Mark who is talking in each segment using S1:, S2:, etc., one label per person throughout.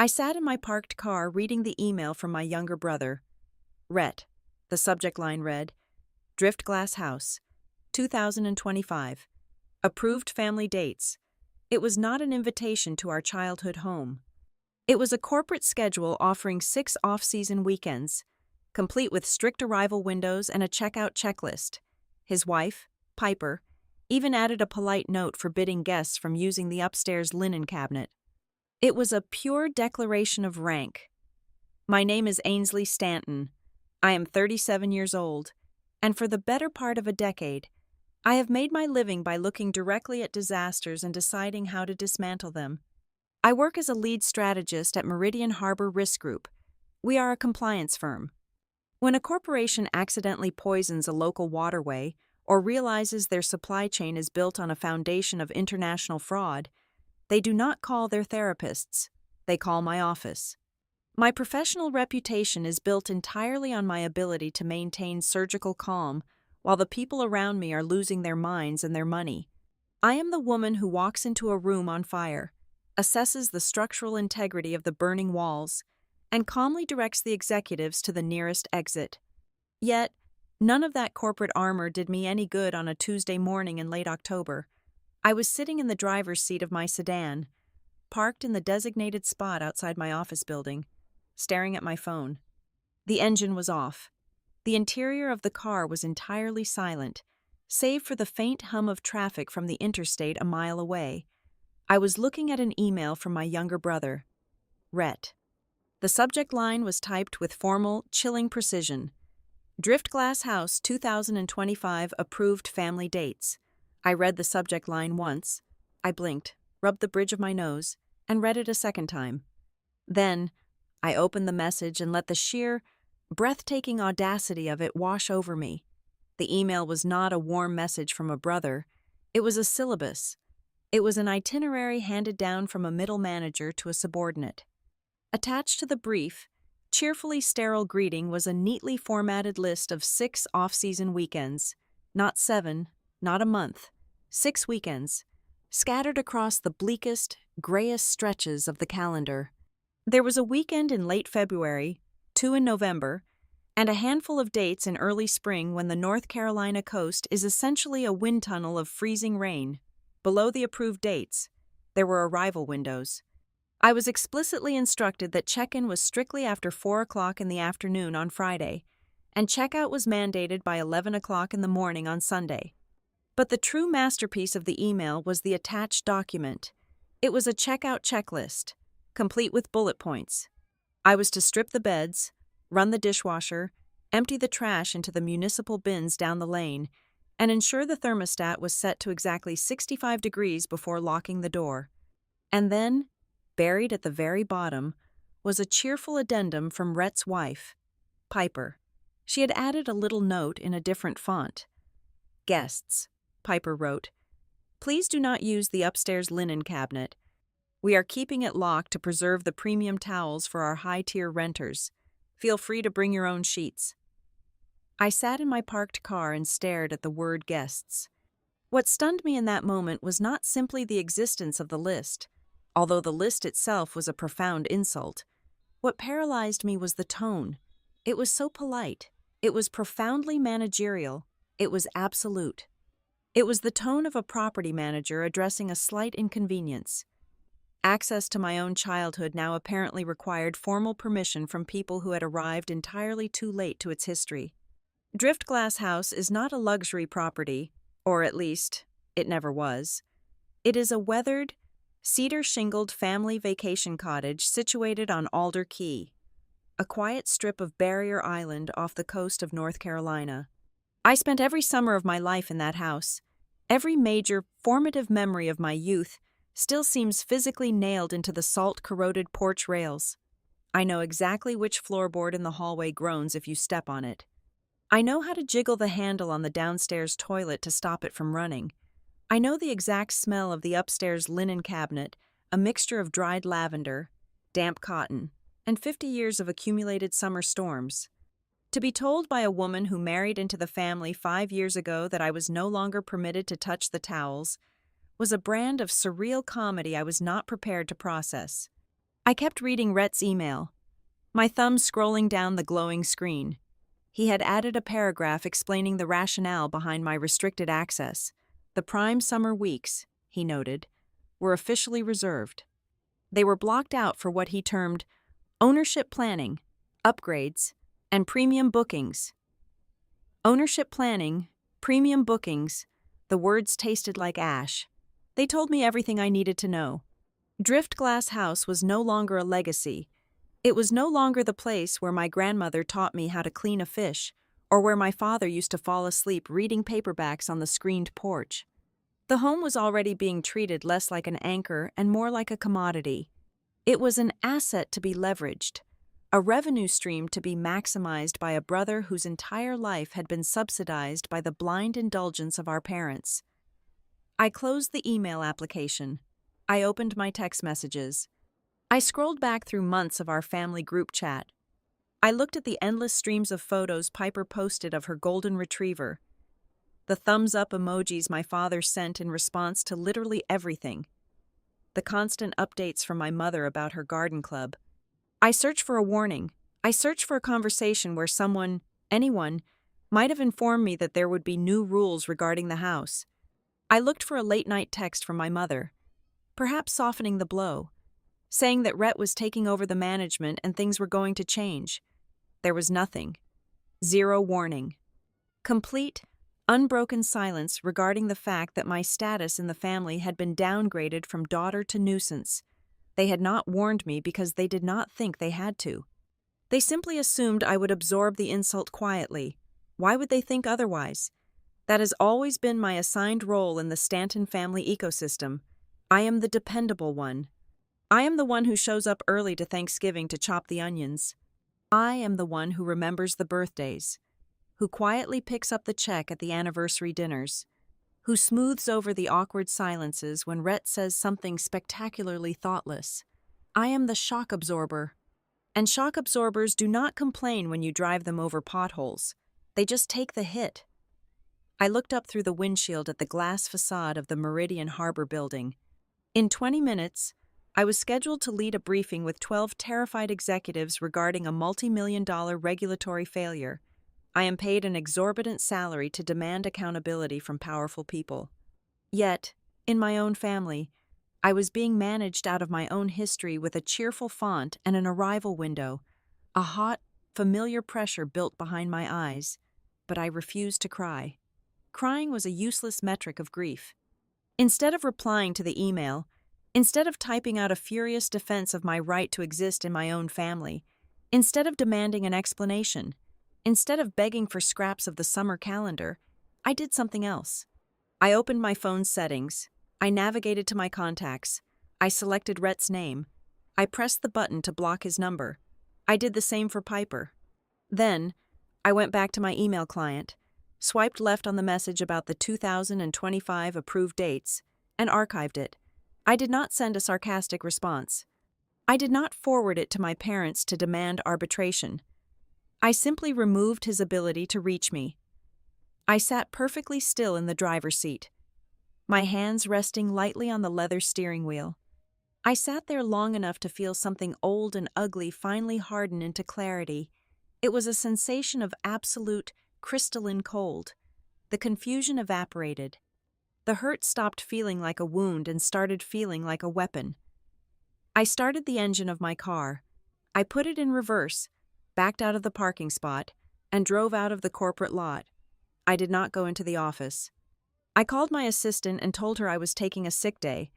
S1: I sat in my parked car reading the email from my younger brother. Rhett. The subject line read, Drift Glass House, 2025. Approved family dates. It was not an invitation to our childhood home. It was a corporate schedule offering 6 off-season weekends, complete with strict arrival windows and a checkout checklist. His wife, Piper, even added a polite note forbidding guests from using the upstairs linen cabinet. It was a pure declaration of rank. My name is Ainsley Stanton. I am 37 years old, and for the better part of a decade, I have made my living by looking directly at disasters and deciding how to dismantle them. I work as a lead strategist at Meridian Harbor Risk Group. We are a compliance firm. When a corporation accidentally poisons a local waterway or realizes their supply chain is built on a foundation of international fraud, they do not call their therapists. They call my office. My professional reputation is built entirely on my ability to maintain surgical calm while the people around me are losing their minds and their money. I am the woman who walks into a room on fire, assesses the structural integrity of the burning walls, and calmly directs the executives to the nearest exit. Yet, none of that corporate armor did me any good on a Tuesday morning in late October. I was sitting in the driver's seat of my sedan, parked in the designated spot outside my office building, staring at my phone. The engine was off. The interior of the car was entirely silent, save for the faint hum of traffic from the interstate a mile away. I was looking at an email from my younger brother, Rhett. The subject line was typed with formal, chilling precision. Drift Glass House 2025 approved family dates. I read the subject line once. I blinked, rubbed the bridge of my nose, and read it a second time. Then, I opened the message and let the sheer, breathtaking audacity of it wash over me. The email was not a warm message from a brother. It was a syllabus. It was an itinerary handed down from a middle manager to a subordinate. Attached to the brief, cheerfully sterile greeting was a neatly formatted list of 6 off-season weekends. Not 7, not a month. 6 weekends, scattered across the bleakest, grayest stretches of the calendar. There was a weekend in late February, 2 in November, and a handful of dates in early spring when the North Carolina coast is essentially a wind tunnel of freezing rain. Below the approved dates, there were arrival windows. I was explicitly instructed that check-in was strictly after 4 o'clock in the afternoon on Friday, and checkout was mandated by 11 o'clock in the morning on Sunday. But the true masterpiece of the email was the attached document. It was a checkout checklist, complete with bullet points. I was to strip the beds, run the dishwasher, empty the trash into the municipal bins down the lane, and ensure the thermostat was set to exactly 65 degrees before locking the door. And then, buried at the very bottom, was a cheerful addendum from Rhett's wife, Piper. She had added a little note in a different font. Guests, Piper wrote, please do not use the upstairs linen cabinet. We are keeping it locked to preserve the premium towels for our high-tier renters. Feel free to bring your own sheets. I sat in my parked car and stared at the word guests. What stunned me in that moment was not simply the existence of the list, although the list itself was a profound insult. What paralyzed me was the tone. It was so polite. It was profoundly managerial. It was absolute. It was the tone of a property manager addressing a slight inconvenience. Access to my own childhood now apparently required formal permission from people who had arrived entirely too late to its history. Drift Glass House is not a luxury property, or at least, it never was. It is a weathered, cedar-shingled family vacation cottage situated on Alder Key, a quiet strip of Barrier Island off the coast of North Carolina. I spent every summer of my life in that house. Every major, formative memory of my youth still seems physically nailed into the salt-corroded porch rails. I know exactly which floorboard in the hallway groans if you step on it. I know how to jiggle the handle on the downstairs toilet to stop it from running. I know the exact smell of the upstairs linen cabinet, a mixture of dried lavender, damp cotton, and 50 years of accumulated summer storms. To be told by a woman who married into the family 5 years ago that I was no longer permitted to touch the towels was a brand of surreal comedy I was not prepared to process. I kept reading Rhett's email, my thumb scrolling down the glowing screen. He had added a paragraph explaining the rationale behind my restricted access. The prime summer weeks, he noted, were officially reserved. They were blocked out for what he termed ownership planning, upgrades, and premium bookings. Ownership planning, premium bookings, the words tasted like ash. They told me everything I needed to know. Drift Glass House was no longer a legacy. It was no longer the place where my grandmother taught me how to clean a fish, or where my father used to fall asleep reading paperbacks on the screened porch. The home was already being treated less like an anchor and more like a commodity. It was an asset to be leveraged, a revenue stream to be maximized by a brother whose entire life had been subsidized by the blind indulgence of our parents. I closed the email application. I opened my text messages. I scrolled back through months of our family group chat. I looked at the endless streams of photos Piper posted of her golden retriever, the thumbs-up emojis my father sent in response to literally everything, the constant updates from my mother about her garden club. I searched for a warning. I searched for a conversation where someone, anyone, might have informed me that there would be new rules regarding the house. I looked for a late-night text from my mother, perhaps softening the blow, saying that Rhett was taking over the management and things were going to change. There was nothing. Zero warning. Complete, unbroken silence regarding the fact that my status in the family had been downgraded from daughter to nuisance. They had not warned me because they did not think they had to. They simply assumed I would absorb the insult quietly. Why would they think otherwise? That has always been my assigned role in the Stanton family ecosystem. I am the dependable one. I am the one who shows up early to Thanksgiving to chop the onions. I am the one who remembers the birthdays, who quietly picks up the check at the anniversary dinners, who smooths over the awkward silences when Rhett says something spectacularly thoughtless. I am the shock absorber. And shock absorbers do not complain when you drive them over potholes. They just take the hit. I looked up through the windshield at the glass facade of the Meridian Harbor building. In 20 minutes, I was scheduled to lead a briefing with 12 terrified executives regarding a multi-million-dollar regulatory failure. I am paid an exorbitant salary to demand accountability from powerful people. Yet, in my own family, I was being managed out of my own history with a cheerful font and an arrival window, a hot, familiar pressure built behind my eyes. But I refused to cry. Crying was a useless metric of grief. Instead of replying to the email, instead of typing out a furious defense of my right to exist in my own family, instead of demanding an explanation, instead of begging for scraps of the summer calendar, I did something else. I opened my phone's settings. I navigated to my contacts. I selected Rhett's name. I pressed the button to block his number. I did the same for Piper. Then, I went back to my email client, swiped left on the message about the 2025 approved dates, and archived it. I did not send a sarcastic response. I did not forward it to my parents to demand arbitration. I simply removed his ability to reach me. I sat perfectly still in the driver's seat, my hands resting lightly on the leather steering wheel. I sat there long enough to feel something old and ugly finally harden into clarity. It was a sensation of absolute, crystalline cold. The confusion evaporated. The hurt stopped feeling like a wound and started feeling like a weapon. I started the engine of my car. I put it in reverse, backed out of the parking spot, and drove out of the corporate lot. I did not go into the office. I called my assistant and told her I was taking a sick day,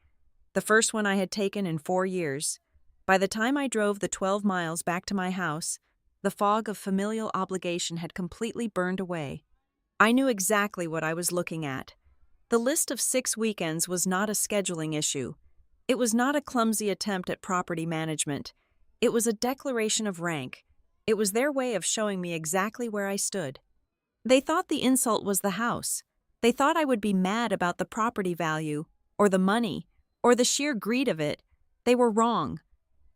S1: the first one I had taken in 4 years. By the time I drove the 12 miles back to my house, the fog of familial obligation had completely burned away. I knew exactly what I was looking at. The list of 6 weekends was not a scheduling issue. It was not a clumsy attempt at property management. It was a declaration of rank. It was their way of showing me exactly where I stood. They thought the insult was the house. They thought I would be mad about the property value, or the money, or the sheer greed of it. They were wrong.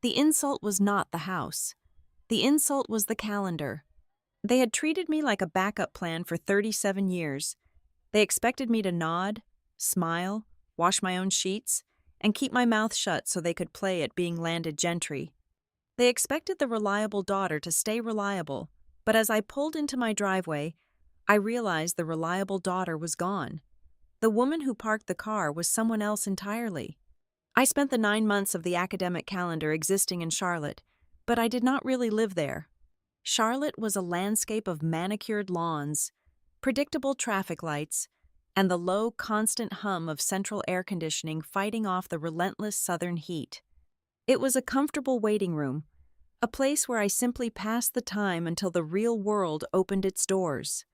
S1: The insult was not the house. The insult was the calendar. They had treated me like a backup plan for 37 years. They expected me to nod, smile, wash my own sheets, and keep my mouth shut so they could play at being landed gentry. They expected the reliable daughter to stay reliable, but as I pulled into my driveway, I realized the reliable daughter was gone. The woman who parked the car was someone else entirely. I spent the 9 months of the academic calendar existing in Charlotte, but I did not really live there. Charlotte was a landscape of manicured lawns, predictable traffic lights, and the low, constant hum of central air conditioning fighting off the relentless southern heat. It was a comfortable waiting room, a place where I simply passed the time until the real world opened its doors.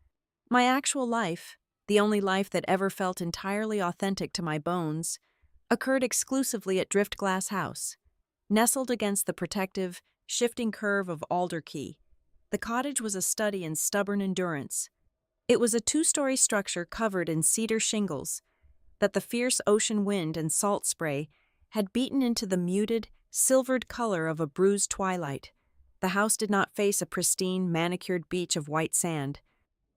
S1: My actual life, the only life that ever felt entirely authentic to my bones, occurred exclusively at Drift Glass House. Nestled against the protective, shifting curve of Alder Key, the cottage was a study in stubborn endurance. It was a 2-story structure covered in cedar shingles that the fierce ocean wind and salt spray had beaten into the muted, silvered color of a bruised twilight. The house did not face a pristine, manicured beach of white sand.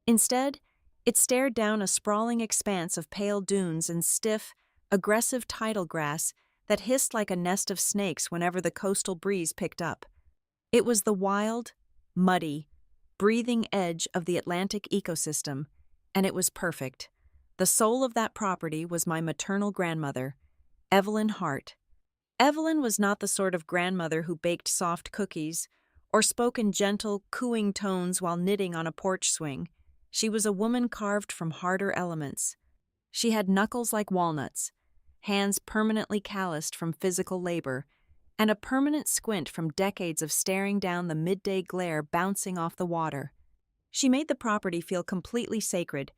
S1: Instead, it stared down a sprawling expanse of pale dunes and stiff, aggressive tidal grass that hissed like a nest of snakes whenever the coastal breeze picked up. It was the wild, muddy, breathing edge of the Atlantic ecosystem, and it was perfect. The soul of that property was my maternal grandmother, Evelyn Hart. Evelyn was not the sort of grandmother who baked soft cookies or spoke in gentle, cooing tones while knitting on a porch swing. She was a woman carved from harder elements. She had knuckles like walnuts, hands permanently calloused from physical labor, and a permanent squint from decades of staring down the midday glare bouncing off the water. She made the property feel completely sacred,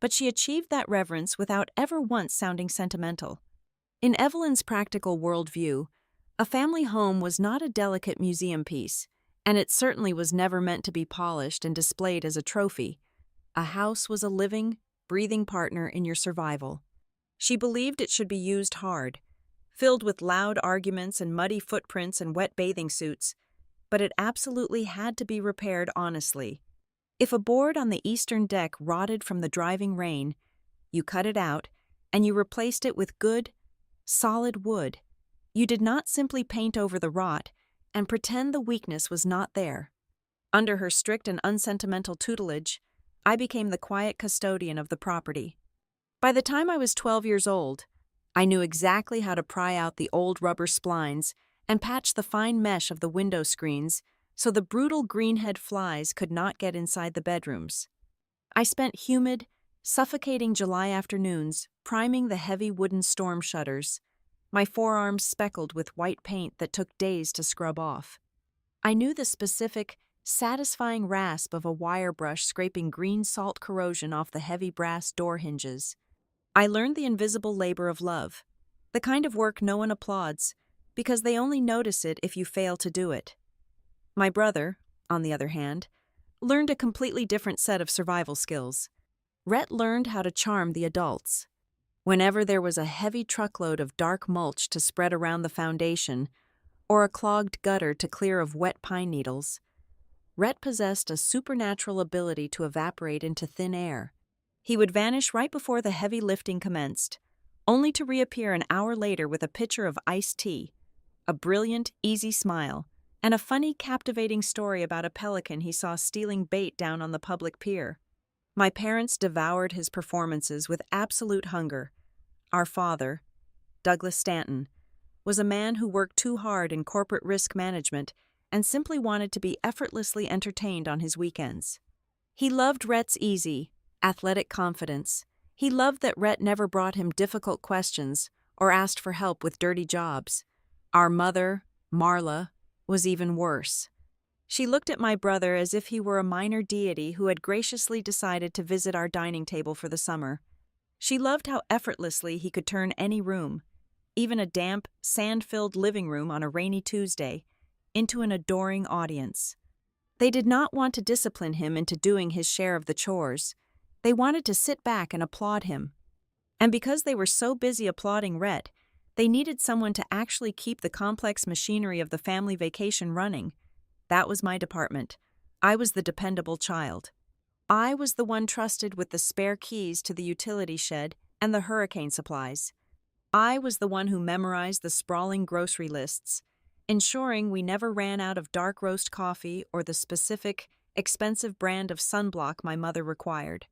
S1: but she achieved that reverence without ever once sounding sentimental. In Evelyn's practical worldview, a family home was not a delicate museum piece, and it certainly was never meant to be polished and displayed as a trophy. A house was a living, breathing partner in your survival. She believed it should be used hard, filled with loud arguments and muddy footprints and wet bathing suits, but it absolutely had to be repaired honestly. If a board on the eastern deck rotted from the driving rain, you cut it out and you replaced it with good, solid wood. You did not simply paint over the rot and pretend the weakness was not there. Under her strict and unsentimental tutelage, I became the quiet custodian of the property. By the time I was 12 years old, I knew exactly how to pry out the old rubber splines and patch the fine mesh of the window screens so the brutal greenhead flies could not get inside the bedrooms. I spent humid, suffocating July afternoons priming the heavy wooden storm shutters, my forearms speckled with white paint that took days to scrub off. I knew the specific, satisfying rasp of a wire brush scraping green salt corrosion off the heavy brass door hinges. I learned the invisible labor of love, the kind of work no one applauds, because they only notice it if you fail to do it. My brother, on the other hand, learned a completely different set of survival skills. Rhett learned how to charm the adults. Whenever there was a heavy truckload of dark mulch to spread around the foundation, or a clogged gutter to clear of wet pine needles, Rhett possessed a supernatural ability to evaporate into thin air. He would vanish right before the heavy lifting commenced, only to reappear an hour later with a pitcher of iced tea, a brilliant, easy smile, and a funny, captivating story about a pelican he saw stealing bait down on the public pier. My parents devoured his performances with absolute hunger. Our father, Douglas Stanton, was a man who worked too hard in corporate risk management and simply wanted to be effortlessly entertained on his weekends. He loved Rhett's easy, athletic confidence. He loved that Rhett never brought him difficult questions or asked for help with dirty jobs. Our mother, Marla, was even worse. She looked at my brother as if he were a minor deity who had graciously decided to visit our dining table for the summer. She loved how effortlessly he could turn any room, even a damp, sand-filled living room on a rainy Tuesday, into an adoring audience. They did not want to discipline him into doing his share of the chores. They wanted to sit back and applaud him. And because they were so busy applauding Rhett, they needed someone to actually keep the complex machinery of the family vacation running. That was my department. I was the dependable child. I was the one trusted with the spare keys to the utility shed and the hurricane supplies. I was the one who memorized the sprawling grocery lists, ensuring we never ran out of dark roast coffee or the specific, expensive brand of sunblock my mother required.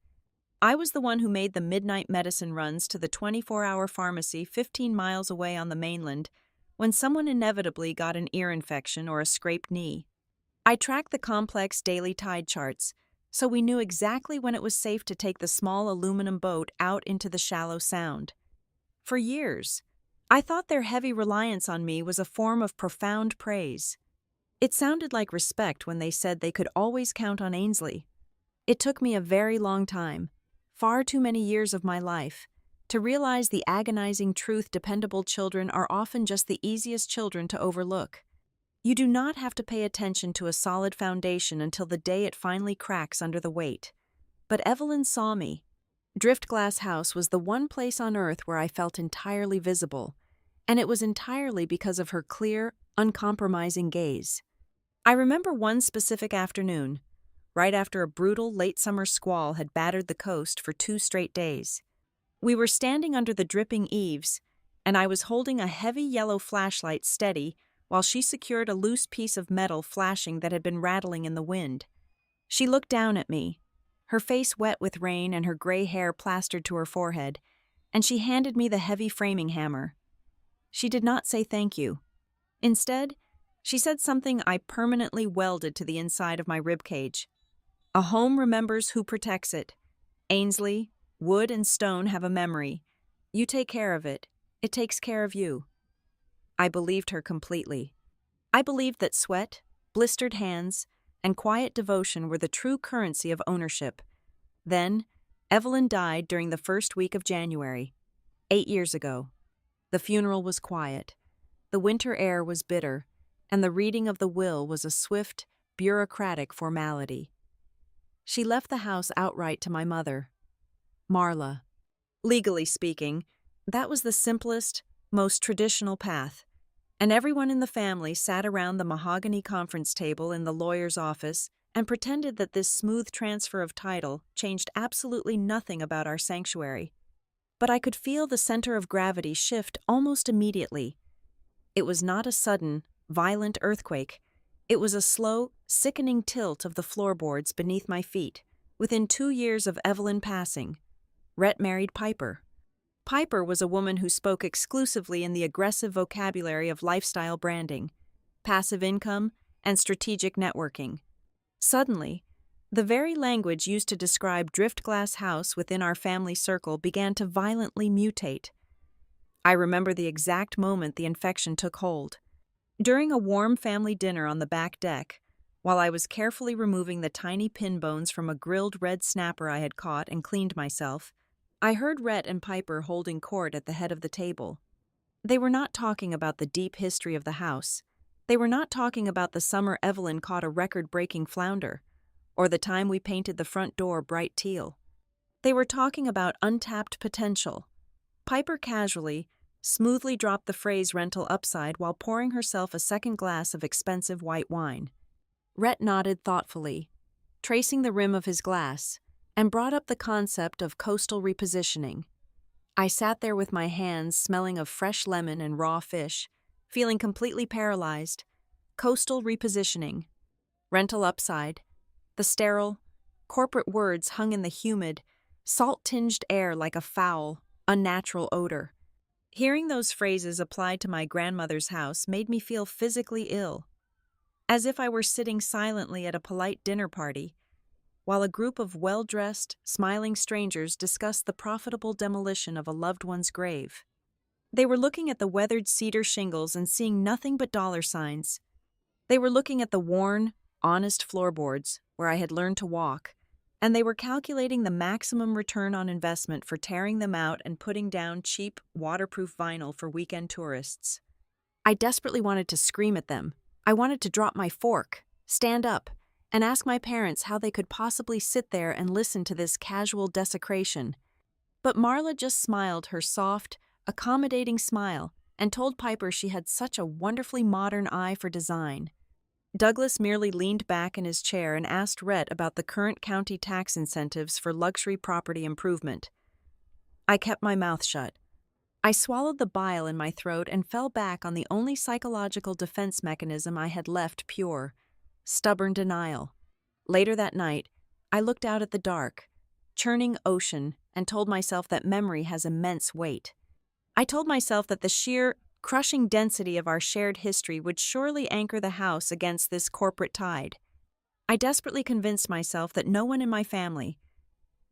S1: I was the one who made the midnight medicine runs to the 24-hour pharmacy 15 miles away on the mainland when someone inevitably got an ear infection or a scraped knee. I tracked the complex daily tide charts, so we knew exactly when it was safe to take the small aluminum boat out into the shallow sound. For years, I thought their heavy reliance on me was a form of profound praise. It sounded like respect when they said they could always count on Ainsley. It took me a very long time, far too many years of my life, to realize the agonizing truth dependable children are often just the easiest children to overlook. You do not have to pay attention to a solid foundation until the day it finally cracks under the weight. But Evelyn saw me. Driftglass House was the one place on earth where I felt entirely visible, and it was entirely because of her clear, uncompromising gaze. I remember one specific afternoon, right after a brutal late summer squall had battered the coast for 2 straight days. We were standing under the dripping eaves, and I was holding a heavy yellow flashlight steady while she secured a loose piece of metal flashing that had been rattling in the wind. She looked down at me, her face wet with rain and her gray hair plastered to her forehead, and she handed me the heavy framing hammer. She did not say thank you. Instead, she said something I permanently welded to the inside of my ribcage. A home remembers who protects it. Ainsley, wood and stone have a memory. You take care of it. It takes care of you. I believed her completely. I believed that sweat, blistered hands, and quiet devotion were the true currency of ownership. Then, Evelyn died during the first week of January, 8 years ago. The funeral was quiet. The winter air was bitter, and the reading of the will was a swift, bureaucratic formality. She left the house outright to my mother, Marla. Legally speaking, that was the simplest, most traditional path, and everyone in the family sat around the mahogany conference table in the lawyer's office and pretended that this smooth transfer of title changed absolutely nothing about our sanctuary. But I could feel the center of gravity shift almost immediately. It was not a sudden, violent earthquake. It was a slow, sickening tilt of the floorboards beneath my feet. Within 2 years of Evelyn passing, Rhett married Piper. Piper was a woman who spoke exclusively in the aggressive vocabulary of lifestyle branding, passive income, and strategic networking. Suddenly, the very language used to describe Driftglass House within our family circle began to violently mutate. I remember the exact moment the infection took hold. During a warm family dinner on the back deck, while I was carefully removing the tiny pin bones from a grilled red snapper I had caught and cleaned myself, I heard Rhett and Piper holding court at the head of the table. They were not talking about the deep history of the house. They were not talking about the summer Evelyn caught a record-breaking flounder, or the time we painted the front door bright teal. They were talking about untapped potential. Piper casually, smoothly dropped the phrase rental upside while pouring herself a second glass of expensive white wine. Rhett nodded thoughtfully, tracing the rim of his glass, and brought up the concept of coastal repositioning. I sat there with my hands smelling of fresh lemon and raw fish, feeling completely paralyzed. Coastal repositioning. Rental upside. The sterile, corporate words hung in the humid, salt-tinged air like a foul, unnatural odor. Hearing those phrases applied to my grandmother's house made me feel physically ill, as if I were sitting silently at a polite dinner party, while a group of well-dressed, smiling strangers discussed the profitable demolition of a loved one's grave. They were looking at the weathered cedar shingles and seeing nothing but dollar signs. They were looking at the worn, honest floorboards where I had learned to walk, and they were calculating the maximum return on investment for tearing them out and putting down cheap, waterproof vinyl for weekend tourists. I desperately wanted to scream at them. I wanted to drop my fork, stand up, and ask my parents how they could possibly sit there and listen to this casual desecration. But Marla just smiled her soft, accommodating smile and told Piper she had such a wonderfully modern eye for design. Douglas merely leaned back in his chair and asked Rhett about the current county tax incentives for luxury property improvement. I kept my mouth shut. I swallowed the bile in my throat and fell back on the only psychological defense mechanism I had left pure: stubborn denial. Later that night, I looked out at the dark, churning ocean, and told myself that memory has immense weight. I told myself that the sheer, crushing density of our shared history would surely anchor the house against this corporate tide. I desperately convinced myself that no one in my family,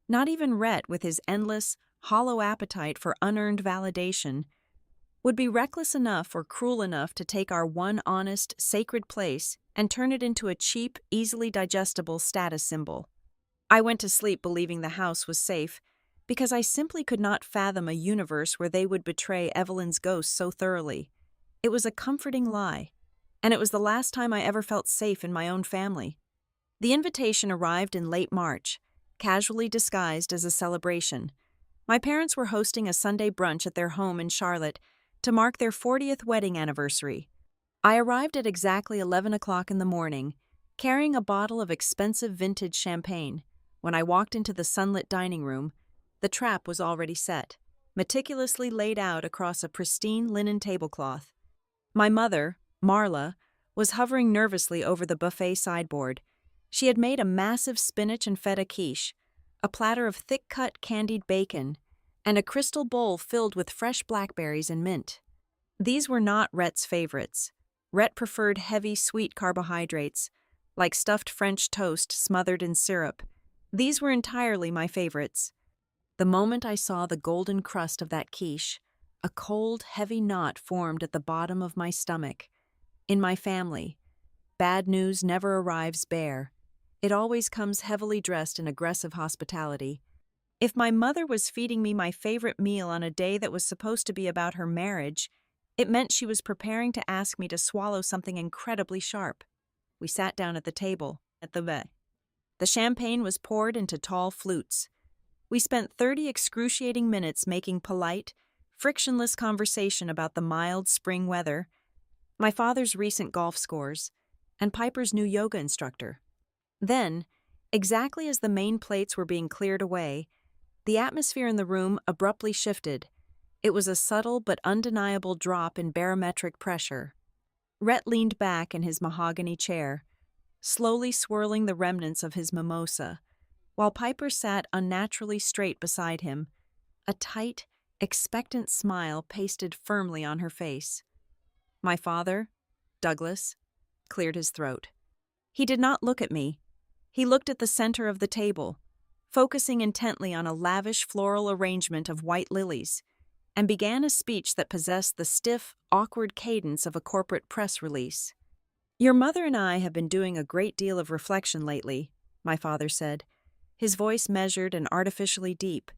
S1: not even Rhett with his endless, hollow appetite for unearned validation, would be reckless enough or cruel enough to take our one honest, sacred place and turn it into a cheap, easily digestible status symbol. I went to sleep believing the house was safe, because I simply could not fathom a universe where they would betray Evelyn's ghost so thoroughly. It was a comforting lie, and it was the last time I ever felt safe in my own family. The invitation arrived in late March, casually disguised as a celebration. My parents were hosting a Sunday brunch at their home in Charlotte to mark their 40th wedding anniversary. I arrived at exactly 11 o'clock in the morning, carrying a bottle of expensive vintage champagne. When I walked into the sunlit dining room, the trap was already set, meticulously laid out across a pristine linen tablecloth. My mother, Marla, was hovering nervously over the buffet sideboard. She had made a massive spinach and feta quiche, a platter of thick-cut candied bacon, and a crystal bowl filled with fresh blackberries and mint. These were not Rhett's favorites. Rhett preferred heavy, sweet carbohydrates, like stuffed French toast smothered in syrup. These were entirely my favorites. The moment I saw the golden crust of that quiche, a cold, heavy knot formed at the bottom of my stomach. In my family, bad news never arrives bare. It always comes heavily dressed in aggressive hospitality. If my mother was feeding me my favorite meal on a day that was supposed to be about her marriage, it meant she was preparing to ask me to swallow something incredibly sharp. We sat down at the table, at the bay. The champagne was poured into tall flutes. We spent 30 excruciating minutes making polite, frictionless conversation about the mild spring weather, my father's recent golf scores, and Piper's new yoga instructor. Then, exactly as the main plates were being cleared away, the atmosphere in the room abruptly shifted. It was a subtle but undeniable drop in barometric pressure. Rhett leaned back in his mahogany chair, slowly swirling the remnants of his mimosa, while Piper sat unnaturally straight beside him, a tight, expectant smile pasted firmly on her face. My father, Douglas, cleared his throat. He did not look at me. He looked at the center of the table, focusing intently on a lavish floral arrangement of white lilies, and began a speech that possessed the stiff, awkward cadence of a corporate press release. "Your mother and I have been doing a great deal of reflection lately," my father said, his voice measured and artificially deep.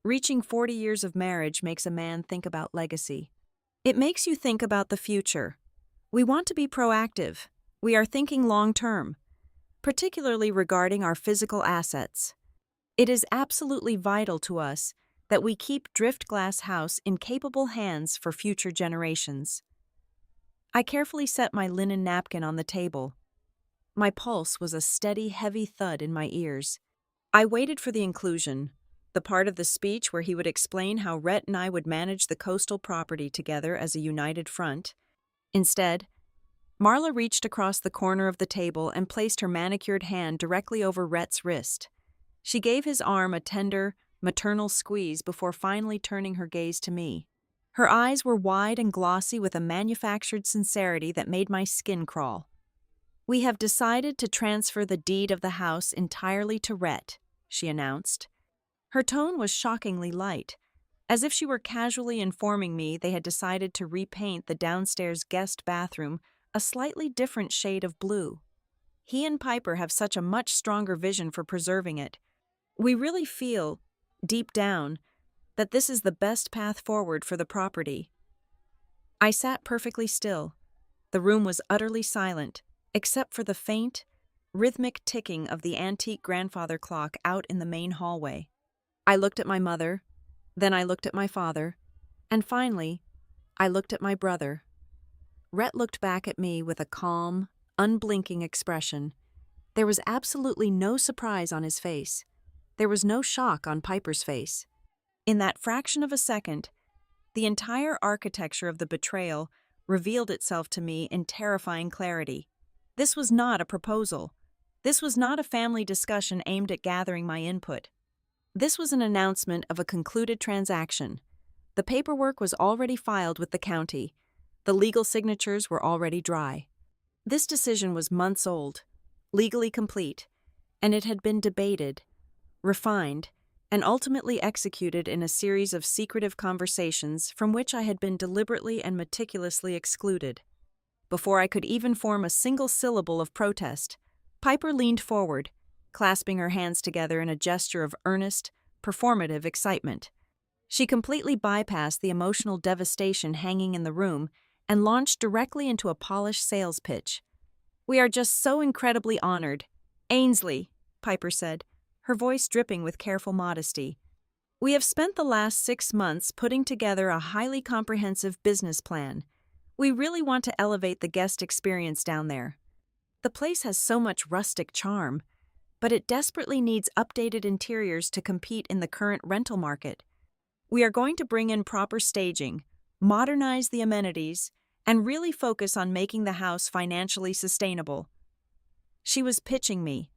S1: "Reaching 40 years of marriage makes a man think about legacy. It makes you think about the future. We want to be proactive. We are thinking long-term, particularly regarding our physical assets. It is absolutely vital to us that we keep Drift Glass House in capable hands for future generations." I carefully set my linen napkin on the table. My pulse was a steady, heavy thud in my ears. I waited for the inclusion, the part of the speech where he would explain how Rhett and I would manage the coastal property together as a united front. Instead, Marla reached across the corner of the table and placed her manicured hand directly over Rhett's wrist. She gave his arm a tender, maternal squeeze before finally turning her gaze to me. Her eyes were wide and glossy with a manufactured sincerity that made my skin crawl. "We have decided to transfer the deed of the house entirely to Rhett," she announced. Her tone was shockingly light, as if she were casually informing me they had decided to repaint the downstairs guest bathroom a slightly different shade of blue. He and Piper have such a much stronger vision for preserving it. We really feel, deep down, that this is the best path forward for the property. I sat perfectly still. The room was utterly silent, except for the faint, rhythmic ticking of the antique grandfather clock out in the main hallway. I looked at my mother, then I looked at my father, and finally, I looked at my brother. Rhett looked back at me with a calm, unblinking expression. There was absolutely no surprise on his face. There was no shock on Piper's face. In that fraction of a second, The entire architecture of the betrayal revealed itself to me in terrifying clarity. This was not a proposal. This was not a family discussion aimed at gathering my input. This was an announcement of a concluded transaction. The paperwork was already filed with the county. The legal signatures were already dry. This decision was months old, legally complete, and it had been debated, refined, and ultimately executed in a series of secretive conversations from which I had been deliberately and meticulously excluded. Before I could even form a single syllable of protest, Piper leaned forward, clasping her hands together in a gesture of earnest, performative excitement. She completely bypassed the emotional devastation hanging in the room and launched directly into a polished sales pitch. "We are just so incredibly honored. Ainsley," Piper said, her voice dripping with careful modesty. "We have spent the last 6 months putting together a highly comprehensive business plan. We really want to elevate the guest experience down there. The place has so much rustic charm, but it desperately needs updated interiors to compete in the current rental market. We are going to bring in proper staging, modernize the amenities, and really focus on making the house financially sustainable." She was pitching me.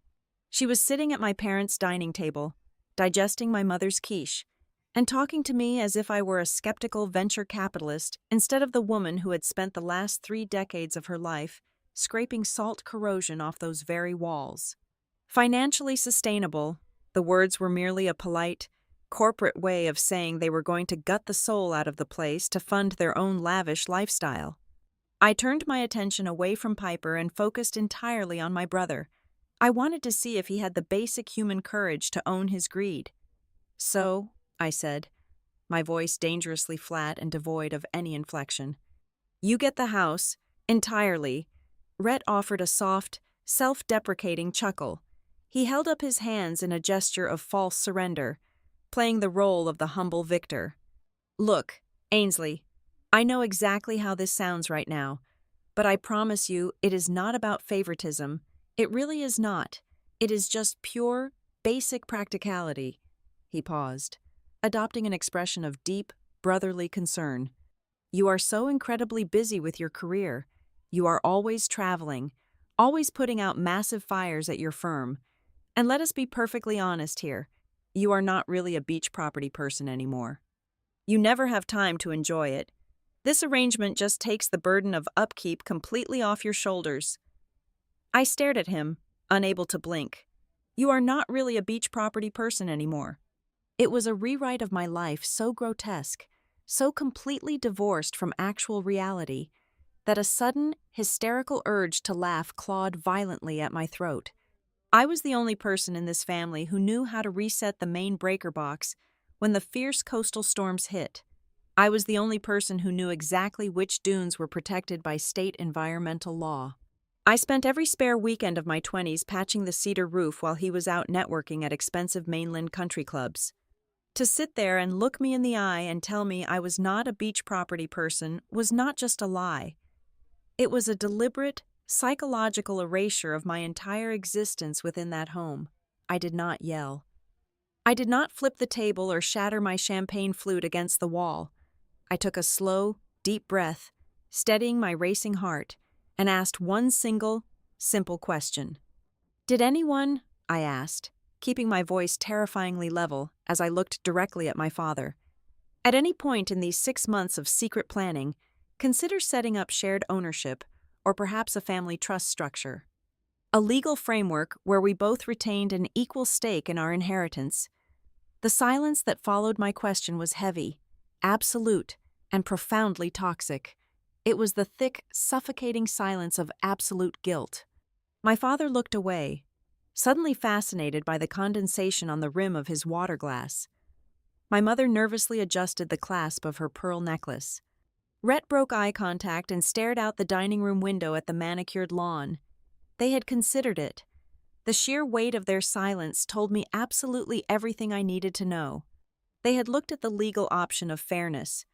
S1: She was sitting at my parents' dining table, digesting my mother's quiche, and talking to me as if I were a skeptical venture capitalist instead of the woman who had spent the last 3 decades of her life scraping salt corrosion off those very walls. Financially sustainable, the words were merely a polite, corporate way of saying they were going to gut the soul out of the place to fund their own lavish lifestyle. I turned my attention away from Piper and focused entirely on my brother. I wanted to see if he had the basic human courage to own his greed. "So," I said, my voice dangerously flat and devoid of any inflection, "you get the house, entirely." Rhett offered a soft, self-deprecating chuckle. He held up his hands in a gesture of false surrender, playing the role of the humble victor. "Look, Ainsley, I know exactly how this sounds right now, but I promise you it is not about favoritism. It really is not. It is just pure, basic practicality." He paused, adopting an expression of deep, brotherly concern. "You are so incredibly busy with your career. You are always traveling, always putting out massive fires at your firm. And let us be perfectly honest here. You are not really a beach property person anymore. You never have time to enjoy it. This arrangement just takes the burden of upkeep completely off your shoulders." I stared at him, unable to blink. "You are not really a beach property person anymore." It was a rewrite of my life so grotesque, so completely divorced from actual reality, that a sudden, hysterical urge to laugh clawed violently at my throat. I was the only person in this family who knew how to reset the main breaker box when the fierce coastal storms hit. I was the only person who knew exactly which dunes were protected by state environmental law. I spent every spare weekend of my 20s patching the cedar roof while he was out networking at expensive mainland country clubs. To sit there and look me in the eye and tell me I was not a beach property person was not just a lie. It was a deliberate, psychological erasure of my entire existence within that home. I did not yell. I did not flip the table or shatter my champagne flute against the wall. I took a slow, deep breath, steadying my racing heart, and asked one single, simple question. "Did anyone," I asked, keeping my voice terrifyingly level as I looked directly at my father, "at any point in these 6 months of secret planning, consider setting up shared ownership or perhaps a family trust structure? A legal framework where we both retained an equal stake in our inheritance?" The silence that followed my question was heavy, absolute, and profoundly toxic. It was the thick, suffocating silence of absolute guilt. My father looked away, suddenly fascinated by the condensation on the rim of his water glass. My mother nervously adjusted the clasp of her pearl necklace. Rhett broke eye contact and stared out the dining room window at the manicured lawn. They had considered it. The sheer weight of their silence told me absolutely everything I needed to know. They had looked at the legal option of fairness,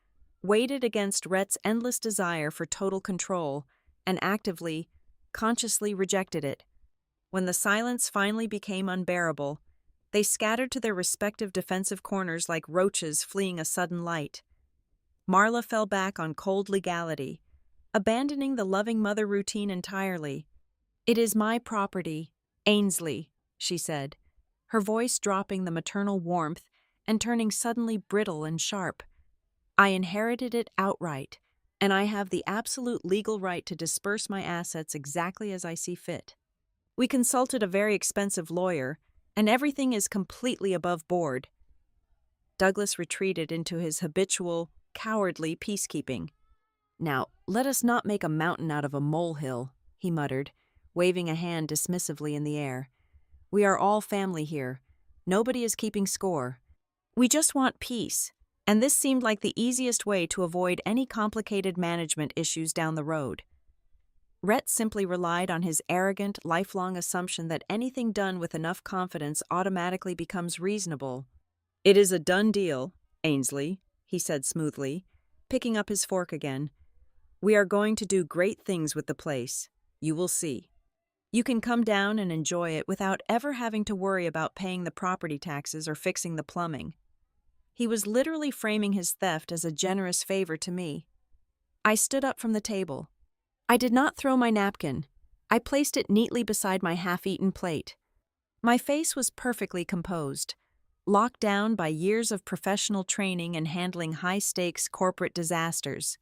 S1: weighed it against Rhett's endless desire for total control, and actively, consciously rejected it. When the silence finally became unbearable, they scattered to their respective defensive corners like roaches fleeing a sudden light. Marla fell back on cold legality, abandoning the loving mother routine entirely. "It is my property, Ainsley," she said, her voice dropping the maternal warmth and turning suddenly brittle and sharp. "I inherited it outright, and I have the absolute legal right to disperse my assets exactly as I see fit. We consulted a very expensive lawyer, and everything is completely above board." Douglas retreated into his habitual, cowardly peacekeeping. "Now, let us not make a mountain out of a molehill," he muttered, waving a hand dismissively in the air. "We are all family here. Nobody is keeping score. We just want peace, and this seemed like the easiest way to avoid any complicated management issues down the road." Rhett simply relied on his arrogant, lifelong assumption that anything done with enough confidence automatically becomes reasonable. "It is a done deal, Ainsley," he said smoothly, picking up his fork again. "We are going to do great things with the place. You will see. You can come down and enjoy it without ever having to worry about paying the property taxes or fixing the plumbing." He was literally framing his theft as a generous favor to me. I stood up from the table. I did not throw my napkin. I placed it neatly beside my half-eaten plate. My face was perfectly composed, locked down by years of professional training and handling high-stakes corporate disasters.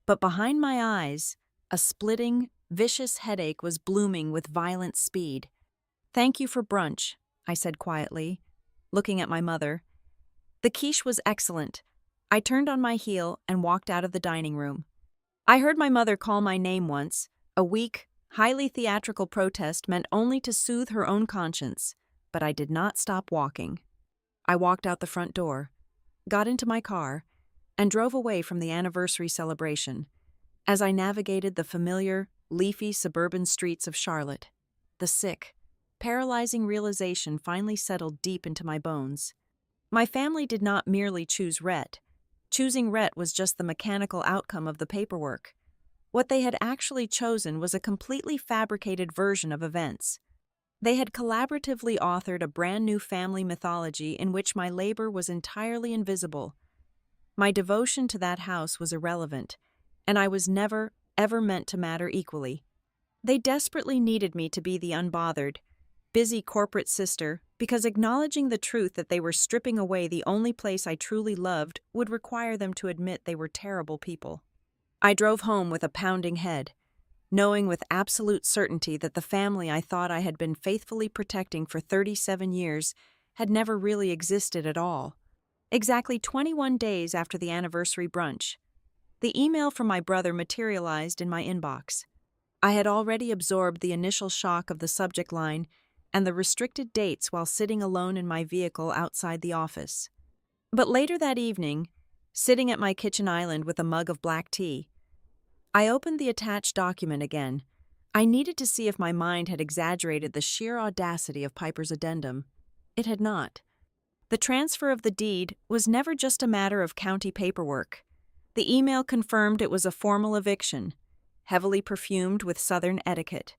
S1: But behind my eyes, a splitting, vicious headache was blooming with violent speed. "Thank you for brunch," I said quietly, looking at my mother. The quiche was excellent. I turned on my heel and walked out of the dining room. I heard my mother call my name once, a weak, highly theatrical protest meant only to soothe her own conscience, but I did not stop walking. I walked out the front door, got into my car, and drove away from the anniversary celebration. As I navigated the familiar, leafy suburban streets of Charlotte, the sick, paralyzing realization finally settled deep into my bones. My family did not merely choose Rhett. Choosing Rhett was just the mechanical outcome of the paperwork. What they had actually chosen was a completely fabricated version of events. They had collaboratively authored a brand new family mythology in which my labor was entirely invisible. My devotion to that house was irrelevant, and I was never, ever meant to matter equally. They desperately needed me to be the unbothered, busy corporate sister, because acknowledging the truth that they were stripping away the only place I truly loved would require them to admit they were terrible people. I drove home with a pounding head, knowing with absolute certainty that the family I thought I had been faithfully protecting for 37 years had never really existed at all. Exactly 21 days after the anniversary brunch, the email from my brother materialized in my inbox. I had already absorbed the initial shock of the subject line and the restricted dates while sitting alone in my vehicle outside the office. But later that evening, sitting at my kitchen island with a mug of black tea, I opened the attached document again. I needed to see if my mind had exaggerated the sheer audacity of Piper's addendum. It had not. The transfer of the deed was never just a matter of county paperwork. The email confirmed it was a formal eviction, heavily perfumed with Southern etiquette.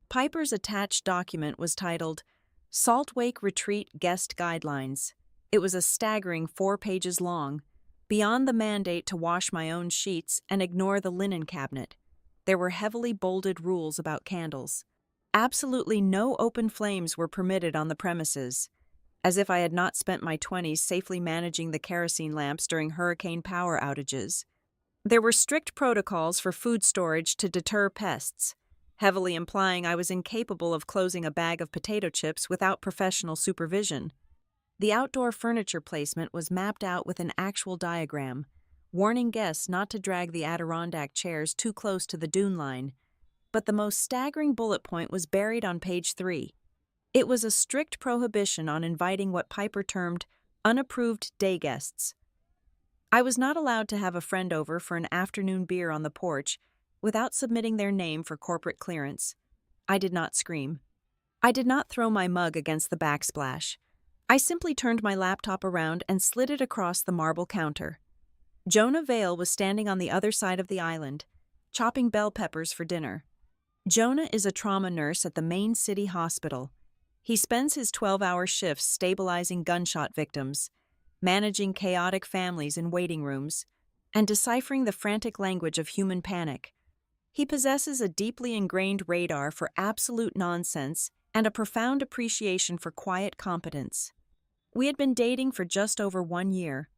S1: Piper's attached document was titled Salt Wake Retreat Guest Guidelines. It was a staggering 4 pages long, beyond the mandate to wash my own sheets and ignore the linen cabinet. There were heavily bolded rules about candles. Absolutely no open flames were permitted on the premises, as if I had not spent my 20s safely managing the kerosene lamps during hurricane power outages. There were strict protocols for food storage to deter pests, heavily implying I was incapable of closing a bag of potato chips without professional supervision. The outdoor furniture placement was mapped out with an actual diagram, warning guests not to drag the Adirondack chairs too close to the dune line. But the most staggering bullet point was buried on page 3. It was a strict prohibition on inviting what Piper termed unapproved day guests. I was not allowed to have a friend over for an afternoon beer on the porch without submitting their name for corporate clearance. I did not scream. I did not throw my mug against the backsplash. I simply turned my laptop around and slid it across the marble counter. Jonah Vale was standing on the other side of the island, chopping bell peppers for dinner. Jonah is a trauma nurse at the main city hospital. He spends his 12-hour shifts stabilizing gunshot victims, managing chaotic families in waiting rooms, and deciphering the frantic language of human panic. He possesses a deeply ingrained radar for absolute nonsense and a profound appreciation for quiet competence. We had been dating for just over 1 year,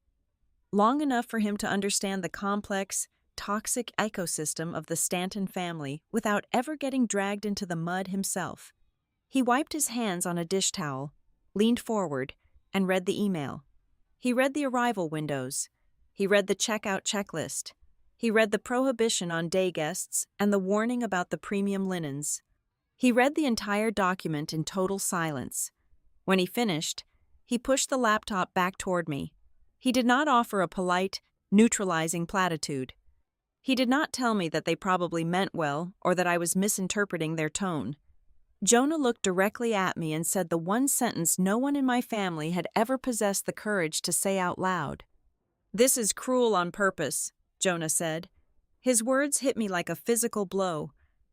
S1: long enough for him to understand the complex, toxic ecosystem of the Stanton family without ever getting dragged into the mud himself. He wiped his hands on a dish towel, leaned forward, and read the email. He read the arrival windows. He read the checkout checklist. He read the prohibition on day guests and the warning about the premium linens. He read the entire document in total silence. When he finished, he pushed the laptop back toward me. He did not offer a polite, neutralizing platitude. He did not tell me that they probably meant well or that I was misinterpreting their tone. Jonah looked directly at me and said the one sentence no one in my family had ever possessed the courage to say out loud. "This is cruel on purpose," Jonah said. His words hit me like a physical blow,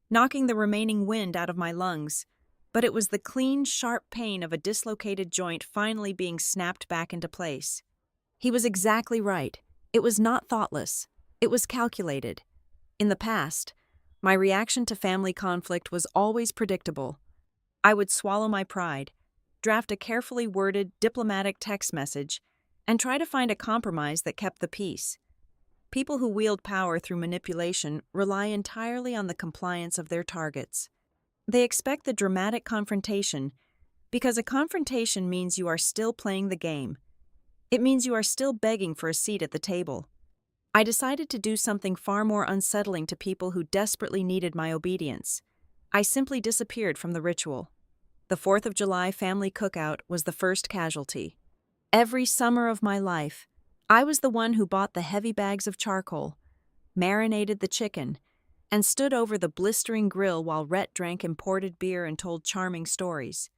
S1: knocking the remaining wind out of my lungs, but it was the clean, sharp pain of a dislocated joint finally being snapped back into place. He was exactly right. It was not thoughtless. It was calculated. In the past, my reaction to family conflict was always predictable. I would swallow my pride, draft a carefully worded, diplomatic text message, and try to find a compromise that kept the peace. People who wield power through manipulation rely entirely on the compliance of their targets. They expect the dramatic confrontation because a confrontation means you are still playing the game. It means you are still begging for a seat at the table. I decided to do something far more unsettling to people who desperately needed my obedience. I simply disappeared from the ritual. The 4th of July family cookout was the first casualty. Every summer of my life, I was the one who bought the heavy bags of charcoal, marinated the chicken, and stood over the blistering grill while Rhett drank imported beer and told charming stories.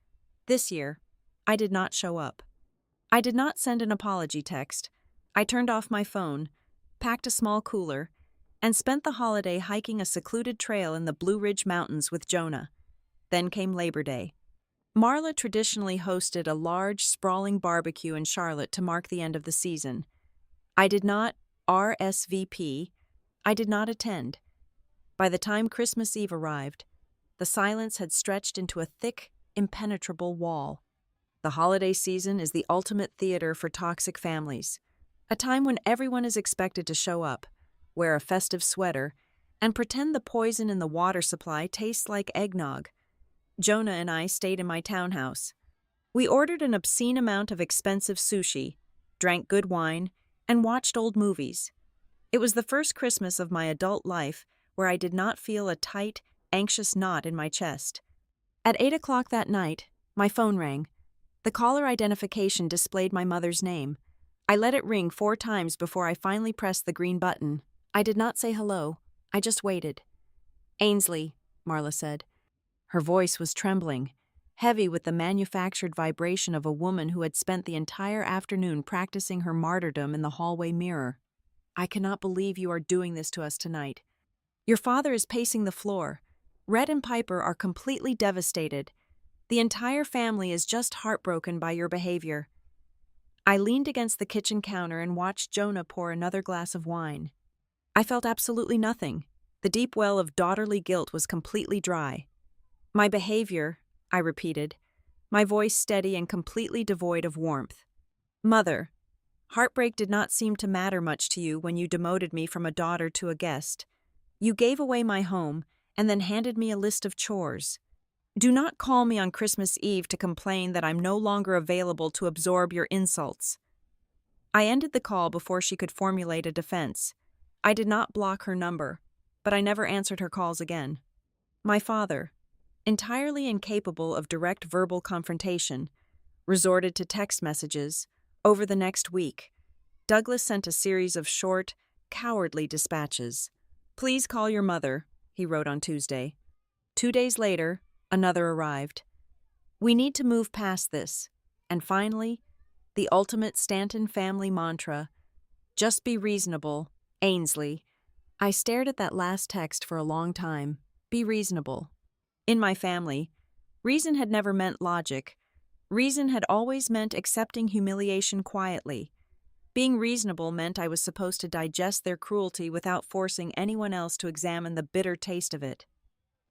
S1: This year, I did not show up. I did not send an apology text. I turned off my phone, packed a small cooler, and spent the holiday hiking a secluded trail in the Blue Ridge Mountains with Jonah. Then came Labor Day. Marla traditionally hosted a large, sprawling barbecue in Charlotte to mark the end of the season. I did not RSVP. I did not attend. By the time Christmas Eve arrived, the silence had stretched into a thick, impenetrable wall. The holiday season is the ultimate theater for toxic families, a time when everyone is expected to show up, wear a festive sweater, and pretend the poison in the water supply tastes like eggnog. Jonah and I stayed in my townhouse. We ordered an obscene amount of expensive sushi, drank good wine, and watched old movies. It was the first Christmas of my adult life where I did not feel a tight, anxious knot in my chest. At 8 o'clock that night, my phone rang. The caller identification displayed my mother's name. I let it ring 4 times before I finally pressed the green button. I did not say hello. I just waited. "Ainsley," Marla said. Her voice was trembling, heavy with the manufactured vibration of a woman who had spent the entire afternoon practicing her martyrdom in the hallway mirror. "I cannot believe you are doing this to us tonight. Your father is pacing the floor. Rhett and Piper are completely devastated. The entire family is just heartbroken by your behavior." I leaned against the kitchen counter and watched Jonah pour another glass of wine. I felt absolutely nothing. The deep well of daughterly guilt was completely dry. "My behavior," I repeated, my voice steady and completely devoid of warmth. "Mother, heartbreak did not seem to matter much to you when you demoted me from a daughter to a guest. You gave away my home and then handed me a list of chores. Do not call me on Christmas Eve to complain that I'm no longer available to absorb your insults." I ended the call before she could formulate a defense. I did not block her number, but I never answered her calls again. My father, entirely incapable of direct verbal confrontation, resorted to text messages. Over the next week, Douglas sent a series of short, cowardly dispatches. "Please call your mother," he wrote on Tuesday. 2 days later, another arrived. "We need to move past this." And finally, the ultimate Stanton family mantra, "Just be reasonable, Ainsley." I stared at that last text for a long time. Be reasonable. In my family, reason had never meant logic. Reason had always meant accepting humiliation quietly. Being reasonable meant I was supposed to digest their cruelty without forcing anyone else to examine the bitter taste of it.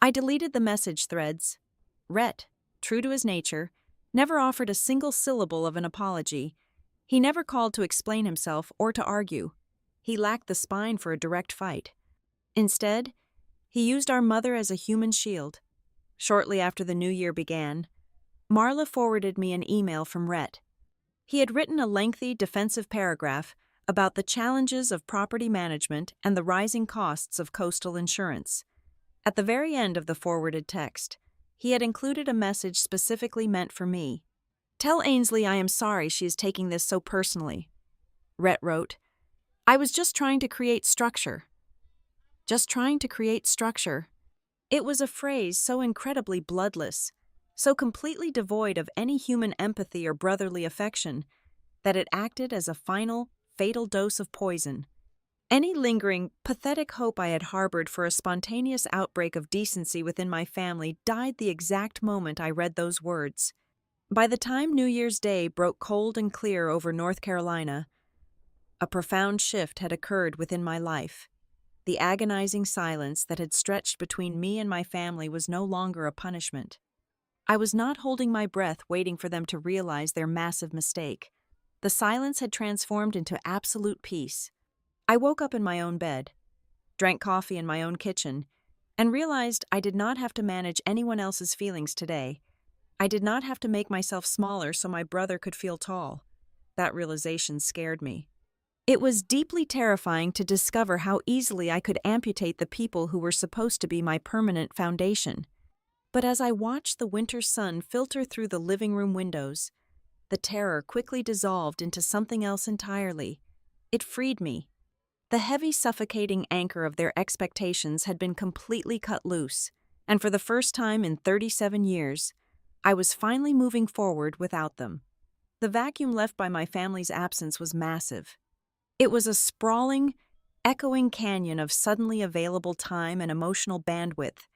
S1: I deleted the message threads. Rhett, true to his nature, never offered a single syllable of an apology. He never called to explain himself or to argue. He lacked the spine for a direct fight. Instead, he used our mother as a human shield. Shortly after the new year began, Marla forwarded me an email from Rhett. He had written a lengthy, defensive paragraph about the challenges of property management and the rising costs of coastal insurance. At the very end of the forwarded text, he had included a message specifically meant for me. "Tell Ainsley I am sorry she is taking this so personally," Rhett wrote. "I was just trying to create structure." Just trying to create structure. It was a phrase so incredibly bloodless, so completely devoid of any human empathy or brotherly affection, that it acted as a final, fatal dose of poison. Any lingering, pathetic hope I had harbored for a spontaneous outbreak of decency within my family died the exact moment I read those words. By the time New Year's Day broke cold and clear over North Carolina, a profound shift had occurred within my life. The agonizing silence that had stretched between me and my family was no longer a punishment. I was not holding my breath waiting for them to realize their massive mistake. The silence had transformed into absolute peace. I woke up in my own bed, drank coffee in my own kitchen, and realized I did not have to manage anyone else's feelings today. I did not have to make myself smaller so my brother could feel tall. That realization scared me. It was deeply terrifying to discover how easily I could amputate the people who were supposed to be my permanent foundation. But as I watched the winter sun filter through the living room windows, the terror quickly dissolved into something else entirely. It freed me. The heavy, suffocating anchor of their expectations had been completely cut loose, and for the first time in 37 years, I was finally moving forward without them. The vacuum left by my family's absence was massive. It was a sprawling, echoing canyon of suddenly available time and emotional bandwidth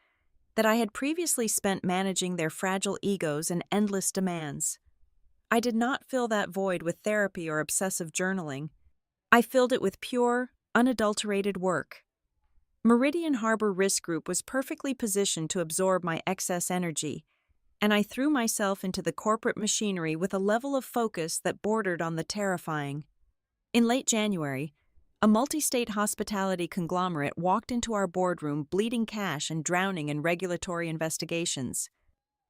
S1: that I had previously spent managing their fragile egos and endless demands. I did not fill that void with therapy or obsessive journaling. I filled it with pure, unadulterated work. Meridian Harbor Risk Group was perfectly positioned to absorb my excess energy, and I threw myself into the corporate machinery with a level of focus that bordered on the terrifying. In late January, a multi-state hospitality conglomerate walked into our boardroom bleeding cash and drowning in regulatory investigations.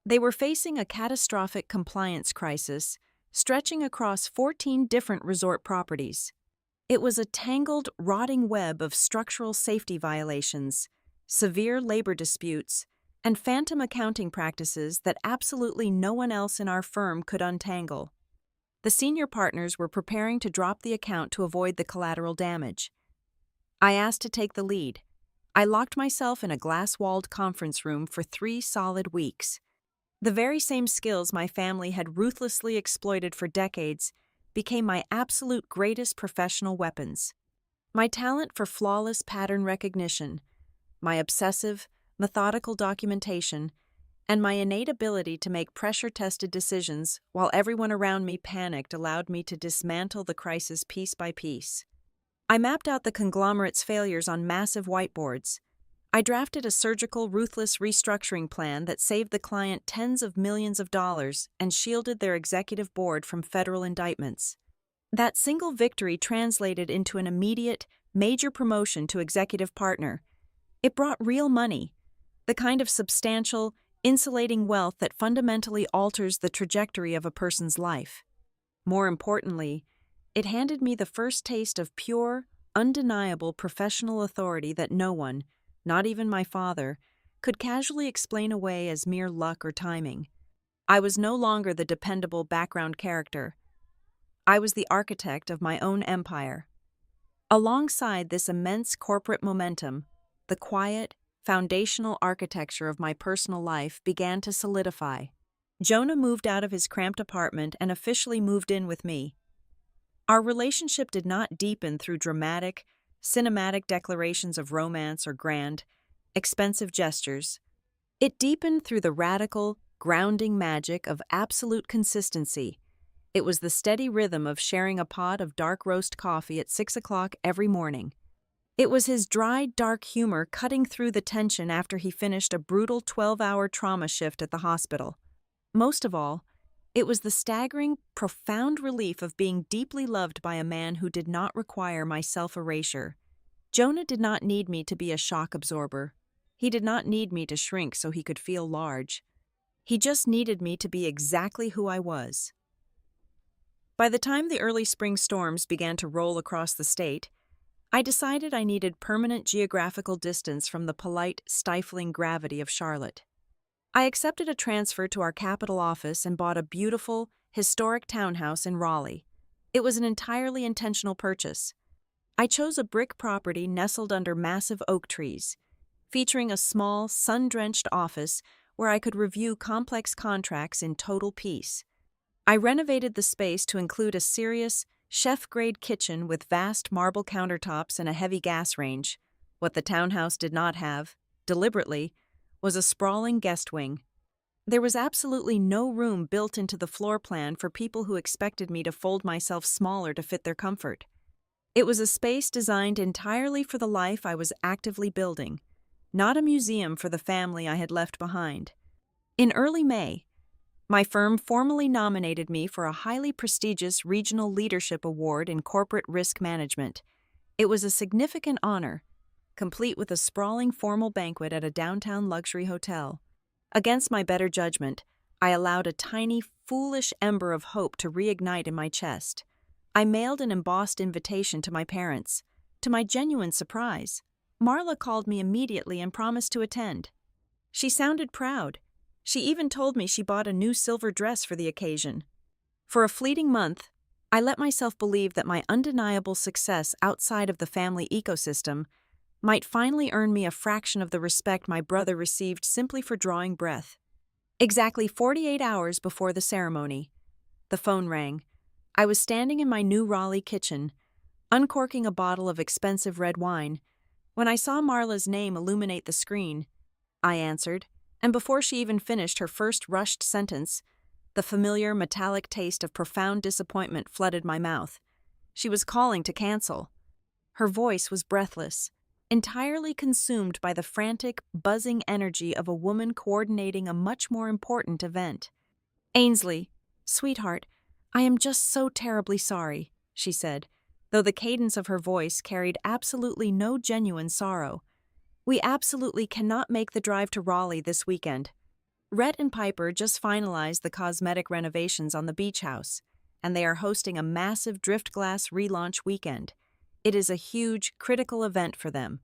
S1: They were facing a catastrophic compliance crisis stretching across 14 different resort properties. It was a tangled, rotting web of structural safety violations, severe labor disputes, and phantom accounting practices that absolutely no one else in our firm could untangle. The senior partners were preparing to drop the account to avoid the collateral damage. I asked to take the lead. I locked myself in a glass-walled conference room for 3 solid weeks. The very same skills my family had ruthlessly exploited for decades became my absolute greatest professional weapons. My talent for flawless pattern recognition, my obsessive, methodical documentation, and my innate ability to make pressure-tested decisions while everyone around me panicked allowed me to dismantle the crisis piece by piece. I mapped out the conglomerate's failures on massive whiteboards. I drafted a surgical, ruthless restructuring plan that saved the client tens of millions of dollars and shielded their executive board from federal indictments. That single victory translated into an immediate, major promotion to executive partner. It brought real money, the kind of substantial, insulating wealth that fundamentally alters the trajectory of a person's life. More importantly, it handed me the first taste of pure, undeniable professional authority that no one, not even my father, could casually explain away as mere luck or timing. I was no longer the dependable background character. I was the architect of my own empire. Alongside this immense corporate momentum, the quiet, foundational architecture of my personal life began to solidify. Jonah moved out of his cramped apartment and officially moved in with me. Our relationship did not deepen through dramatic, cinematic declarations of romance or grand, expensive gestures. It deepened through the radical, grounding magic of absolute consistency, It was the steady rhythm of sharing a pot of dark roast coffee at 6 o'clock every morning. It was his dry, dark humor cutting through the tension after he finished a brutal 12-hour trauma shift at the hospital. Most of all, it was the staggering, profound relief of being deeply loved by a man who did not require my self-erasure. Jonah did not need me to be a shock absorber. He did not need me to shrink so he could feel large. He just needed me to be exactly who I was. By the time the early spring storms began to roll across the state, I decided I needed permanent geographical distance from the polite, stifling gravity of Charlotte. I accepted a transfer to our capital office and bought a beautiful, historic townhouse in Raleigh. It was an entirely intentional purchase. I chose a brick property nestled under massive oak trees, featuring a small, sun-drenched office where I could review complex contracts in total peace. I renovated the space to include a serious, chef-grade kitchen with vast marble countertops and a heavy gas range. What the townhouse did not have, deliberately, was a sprawling guest wing. There was absolutely no room built into the floor plan for people who expected me to fold myself smaller to fit their comfort. It was a space designed entirely for the life I was actively building, not a museum for the family I had left behind. In early May, my firm formally nominated me for a highly prestigious Regional Leadership Award in Corporate Risk Management. It was a significant honor, complete with a sprawling formal banquet at a downtown luxury hotel. Against my better judgment, I allowed a tiny, foolish ember of hope to reignite in my chest. I mailed an embossed invitation to my parents. To my genuine surprise, Marla called me immediately and promised to attend. She sounded proud. She even told me she bought a new silver dress for the occasion. For a fleeting month, I let myself believe that my undeniable success outside of the family ecosystem might finally earn me a fraction of the respect my brother received simply for drawing breath. Exactly 48 hours before the ceremony, the phone rang. I was standing in my new Raleigh kitchen, uncorking a bottle of expensive red wine, when I saw Marla's name illuminate the screen. I answered, and before she even finished her first rushed sentence, the familiar metallic taste of profound disappointment flooded my mouth. She was calling to cancel. Her voice was breathless, entirely consumed by the frantic, buzzing energy of a woman coordinating a much more important event. "Ainsley, sweetheart, I am just so terribly sorry," she said, though the cadence of her voice carried absolutely no genuine sorrow. "We absolutely cannot make the drive to Raleigh this weekend. Rhett and Piper just finalized the cosmetic renovations on the beach house, and they are hosting a massive drift glass relaunch weekend. It is a huge, critical event for them.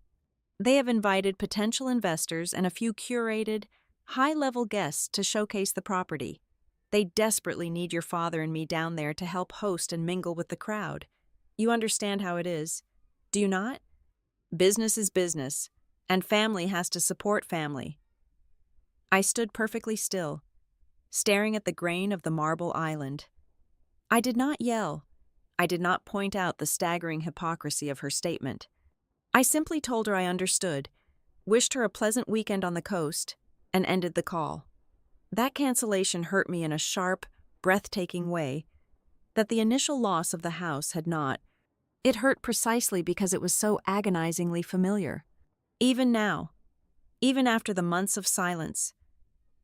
S1: They have invited potential investors and a few curated, high-level guests to showcase the property. They desperately need your father and me down there to help host and mingle with the crowd. You understand how it is, do you not? Business is business, and family has to support family." I stood perfectly still, staring at the grain of the marble island. I did not yell. I did not point out the staggering hypocrisy of her statement. I simply told her I understood, wished her a pleasant weekend on the coast, and ended the call. That cancellation hurt me in a sharp, breathtaking way that the initial loss of the house had not. It hurt precisely because it was so agonizingly familiar. Even now, even after the months of silence,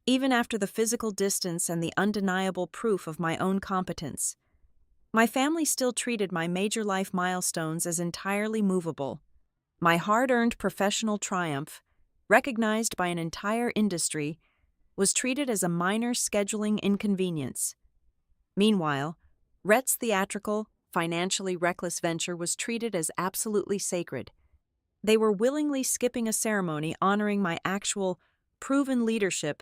S1: even after the physical distance and the undeniable proof of my own competence, my family still treated my major life milestones as entirely movable. My hard-earned professional triumph, recognized by an entire industry, was treated as a minor scheduling inconvenience. Meanwhile, Rhett's theatrical, financially reckless venture was treated as absolutely sacred. They were willingly skipping a ceremony honoring my actual, proven leadership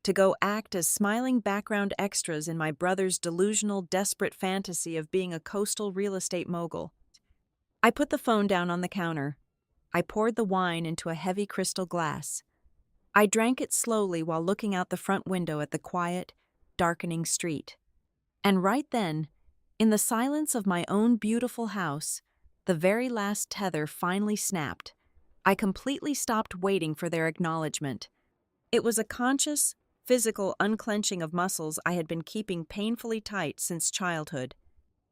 S1: to go act as smiling background extras in my brother's delusional, desperate fantasy of being a coastal real estate mogul. I put the phone down on the counter. I poured the wine into a heavy crystal glass. I drank it slowly while looking out the front window at the quiet, darkening street. And right then, in the silence of my own beautiful house, the very last tether finally snapped. I completely stopped waiting for their acknowledgement. It was a conscious, physical unclenching of muscles I had been keeping painfully tight since childhood.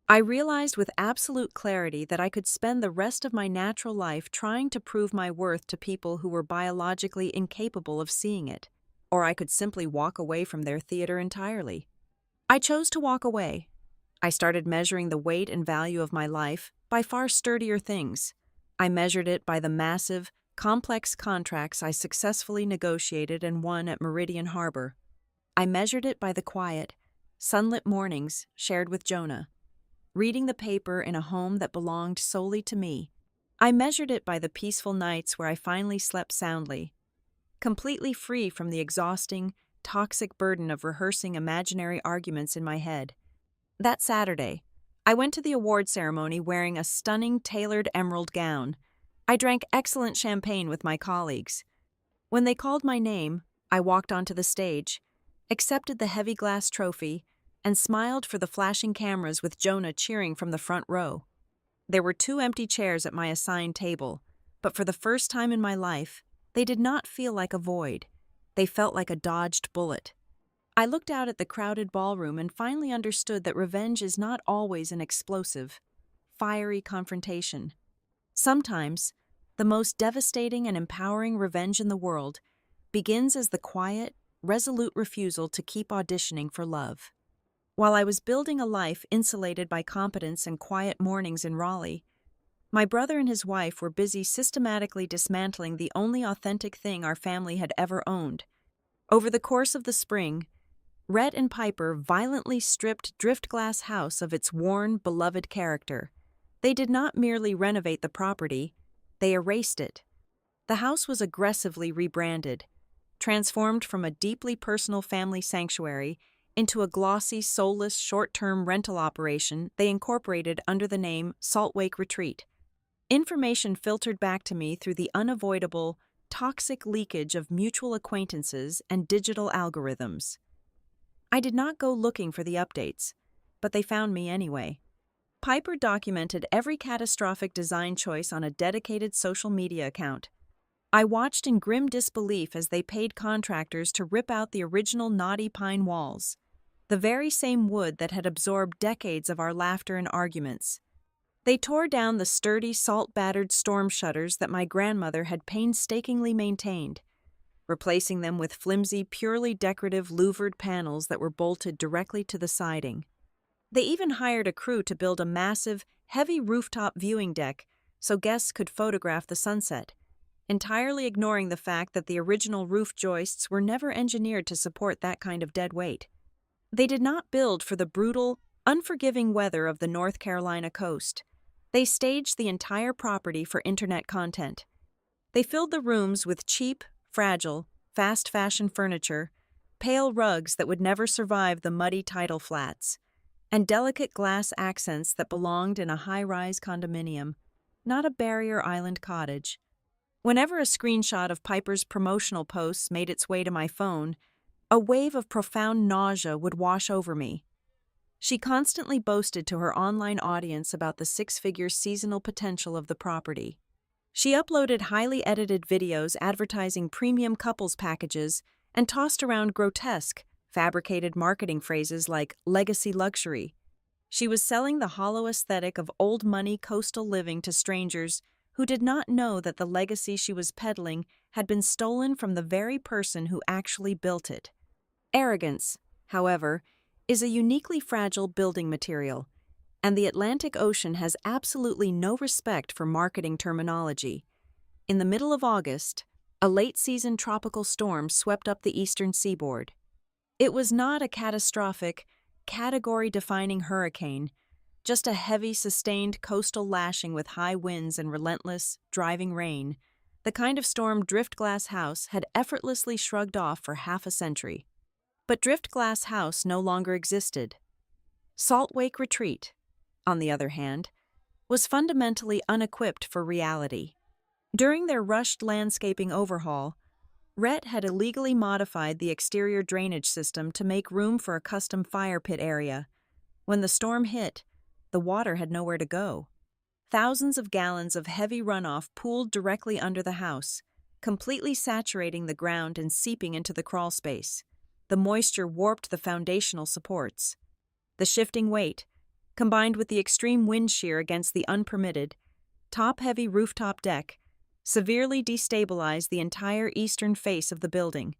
S1: I realized with absolute clarity that I could spend the rest of my natural life trying to prove my worth to people who were biologically incapable of seeing it, or I could simply walk away from their theater entirely. I chose to walk away. I started measuring the weight and value of my life by far sturdier things. I measured it by the massive, complex contracts I successfully negotiated and won at Meridian Harbor. I measured it by the quiet, sunlit mornings shared with Jonah, reading the paper in a home that belonged solely to me. I measured it by the peaceful nights where I finally slept soundly, completely free from the exhausting, toxic burden of rehearsing imaginary arguments in my head. That Saturday, I went to the award ceremony wearing a stunning tailored emerald gown. I drank excellent champagne with my colleagues. When they called my name, I walked onto the stage, accepted the heavy glass trophy, and smiled for the flashing cameras with Jonah cheering from the front row. There were 2 empty chairs at my assigned table, but for the first time in my life, they did not feel like a void. They felt like a dodged bullet. I looked out at the crowded ballroom and finally understood that revenge is not always an explosive, fiery confrontation. Sometimes, the most devastating and empowering revenge in the world begins as the quiet, resolute refusal to keep auditioning for love. While I was building a life insulated by competence and quiet mornings in Raleigh, my brother and his wife were busy systematically dismantling the only authentic thing our family had ever owned. Over the course of the spring, Rhett and Piper violently stripped Driftglass House of its worn, beloved character. They did not merely renovate the property, they erased it. The house was aggressively rebranded, transformed from a deeply personal family sanctuary into a glossy, soulless, short-term rental operation they incorporated under the name Salt Lake Retreat. Information filtered back to me through the unavoidable, toxic leakage of mutual acquaintances and digital algorithms. I did not go looking for the updates, but they found me anyway. Piper documented every catastrophic design choice on a dedicated social media account. I watched in grim disbelief as they paid contractors to rip out the original knotty pine walls, the very same wood that had absorbed decades of our laughter and arguments. They tore down the sturdy, salt-battered storm shutters that my grandmother had painstakingly maintained, replacing them with flimsy, purely decorative louvered panels that were bolted directly to the siding. They even hired a crew to build a massive, heavy rooftop viewing deck so guests could photograph the sunset, entirely ignoring the fact that the original roof joists were never engineered to support that kind of dead weight. They did not build for the brutal, unforgiving weather of the North Carolina coast. They staged the entire property for internet content. They filled the rooms with cheap, fragile, fast-fashion furniture, pale rugs that would never survive the muddy tidal flats, and delicate glass accents that belonged in a high-rise condominium, not a barrier island cottage. Whenever a screenshot of Piper's promotional posts made its way to my phone, a wave of profound nausea would wash over me. She constantly boasted to her online audience about the 6-figure seasonal potential of the property. She uploaded highly edited videos advertising premium couples packages and tossed around grotesque, fabricated marketing phrases like legacy luxury. She was selling the hollow aesthetic of old money coastal living to strangers who did not know that the legacy she was peddling had been stolen from the very person who actually built it. Arrogance, however, is a uniquely fragile building material, and the Atlantic Ocean has absolutely no respect for marketing terminology. In the middle of August, a late-season tropical storm swept up the eastern seaboard. It was not a catastrophic, category-defining hurricane, just a heavy, sustained coastal lashing with high winds and relentless, driving rain, the kind of storm Driftglass House had effortlessly shrugged off for half a century. But Driftglass House no longer existed. Salt Lake Retreat, on the other hand, was fundamentally unequipped for reality. During their rushed landscaping overhaul, Rhett had illegally modified the exterior drainage system to make room for a custom fire pit area. When the storm hit, the water had nowhere to go. Thousands of gallons of heavy runoff pooled directly under the house, completely saturating the ground and seeping into the crawl space. the moisture warped the foundational supports. The shifting weight, combined with the extreme wind shear against the unpermitted, top-heavy rooftop deck, severely destabilized the entire eastern face of the building.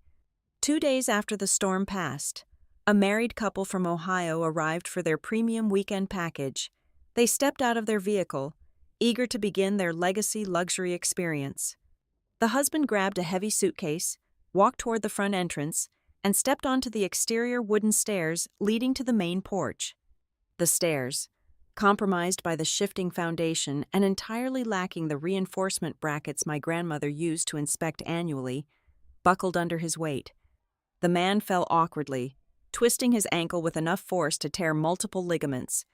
S1: 2 days after the storm passed, a married couple from Ohio arrived for their premium weekend package. They stepped out of their vehicle, eager to begin their legacy luxury experience. The husband grabbed a heavy suitcase, walked toward the front entrance, and stepped onto the exterior wooden stairs leading to the main porch. The stairs, compromised by the shifting foundation and entirely lacking the reinforcement brackets my grandmother used to inspect annually, buckled under his weight. The man fell awkwardly, twisting his ankle with enough force to tear multiple ligaments.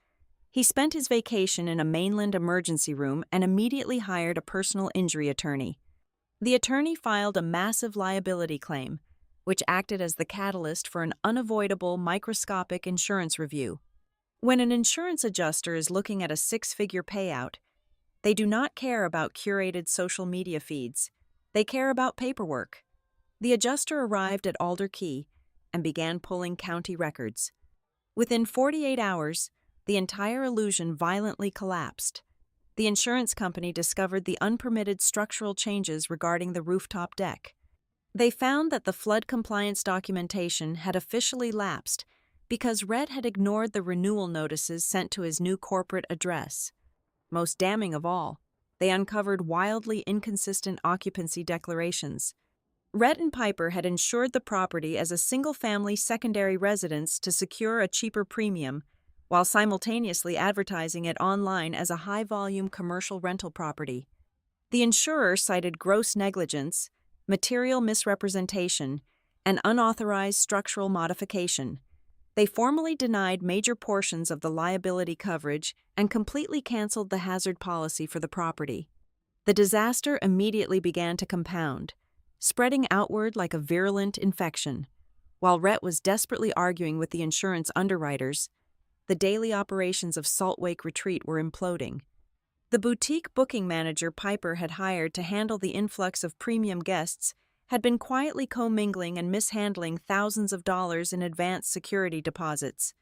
S1: He spent his vacation in a mainland emergency room and immediately hired a personal injury attorney. The attorney filed a massive liability claim, which acted as the catalyst for an unavoidable microscopic insurance review. When an insurance adjuster is looking at a 6-figure payout, they do not care about curated social media feeds. They care about paperwork. The adjuster arrived at Alder Key and began pulling county records. Within 48 hours, the entire illusion violently collapsed. The insurance company discovered the unpermitted structural changes regarding the rooftop deck. They found that the flood compliance documentation had officially lapsed because Rhett had ignored the renewal notices sent to his new corporate address. Most damning of all, they uncovered wildly inconsistent occupancy declarations. Rhett and Piper had insured the property as a single-family secondary residence to secure a cheaper premium, while simultaneously advertising it online as a high-volume commercial rental property. The insurer cited gross negligence, material misrepresentation, and unauthorized structural modification. They formally denied major portions of the liability coverage and completely canceled the hazard policy for the property. The disaster immediately began to compound, spreading outward like a virulent infection. While Rhett was desperately arguing with the insurance underwriters, the daily operations of Salt Lake Retreat were imploding. The boutique booking manager Piper had hired to handle the influx of premium guests had been quietly commingling and mishandling thousands of dollars in advance security deposits.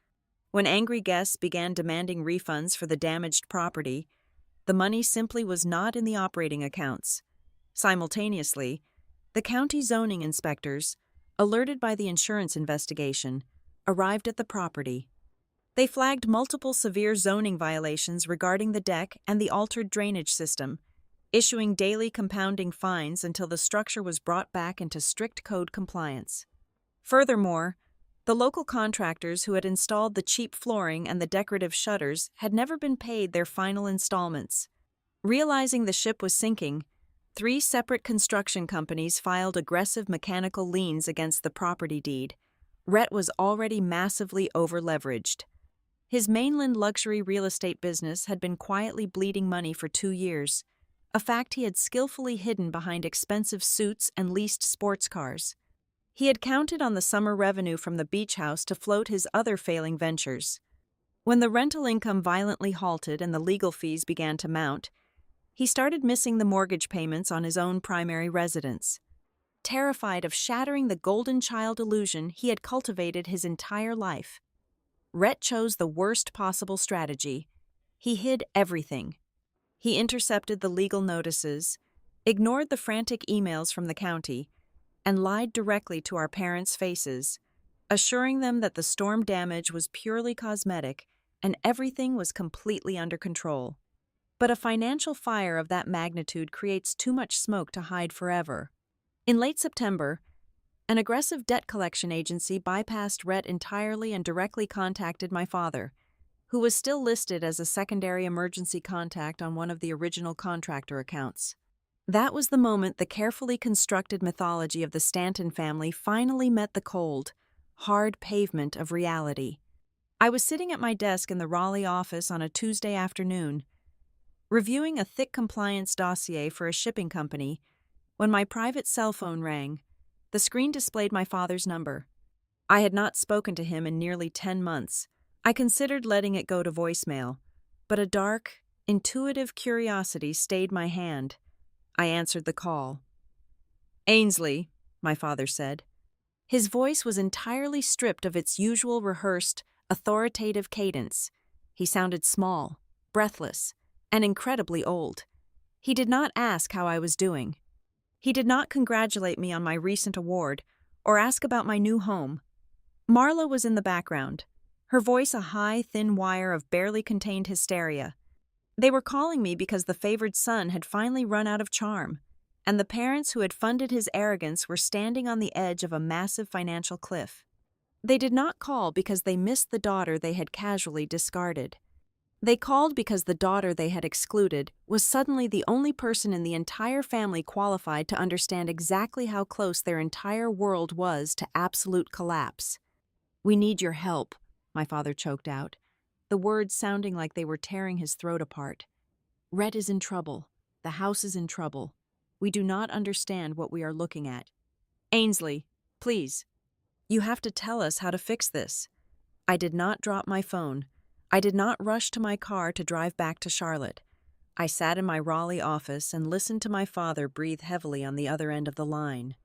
S1: When angry guests began demanding refunds for the damaged property, the money simply was not in the operating accounts. Simultaneously, the county zoning inspectors, alerted by the insurance investigation, arrived at the property. They flagged multiple severe zoning violations regarding the deck and the altered drainage system, issuing daily compounding fines until the structure was brought back into strict code compliance. Furthermore, the local contractors who had installed the cheap flooring and the decorative shutters had never been paid their final installments. Realizing the ship was sinking, 3 separate construction companies filed aggressive mechanical liens against the property deed. Rhett was already massively over-leveraged. His mainland luxury real estate business had been quietly bleeding money for 2 years, a fact he had skillfully hidden behind expensive suits and leased sports cars. He had counted on the summer revenue from the beach house to float his other failing ventures. When the rental income violently halted and the legal fees began to mount, he started missing the mortgage payments on his own primary residence. Terrified of shattering the golden child illusion he had cultivated his entire life, Rhett chose the worst possible strategy. He hid everything. He intercepted the legal notices, ignored the frantic emails from the county, and lied directly to our parents' faces, assuring them that the storm damage was purely cosmetic and everything was completely under control. But a financial fire of that magnitude creates too much smoke to hide forever. In late September, an aggressive debt collection agency bypassed Rhett entirely and directly contacted my father, who was still listed as a secondary emergency contact on one of the original contractor accounts. That was the moment the carefully constructed mythology of the Stanton family finally met the cold, hard pavement of reality. I was sitting at my desk in the Raleigh office on a Tuesday afternoon, reviewing a thick compliance dossier for a shipping company, when my private cell phone rang. The screen displayed my father's number. I had not spoken to him in nearly 10 months. I considered letting it go to voicemail, but a dark, intuitive curiosity stayed my hand. I answered the call. "Ainsley," my father said. His voice was entirely stripped of its usual rehearsed, authoritative cadence. He sounded small, breathless, and incredibly old. He did not ask how I was doing. He did not congratulate me on my recent award or ask about my new home. Marla was in the background, her voice a high, thin wire of barely contained hysteria. They were calling me because the favored son had finally run out of charm, and the parents who had funded his arrogance were standing on the edge of a massive financial cliff. They did not call because they missed the daughter they had casually discarded. They called because the daughter they had excluded was suddenly the only person in the entire family qualified to understand exactly how close their entire world was to absolute collapse. "We need your help," my father choked out, the words sounding like they were tearing his throat apart. "Rhett is in trouble. The house is in trouble. We do not understand what we are looking at. Ainsley, please. You have to tell us how to fix this." I did not drop my phone. I did not rush to my car to drive back to Charlotte. I sat in my Raleigh office and listened to my father breathe heavily on the other end of the line.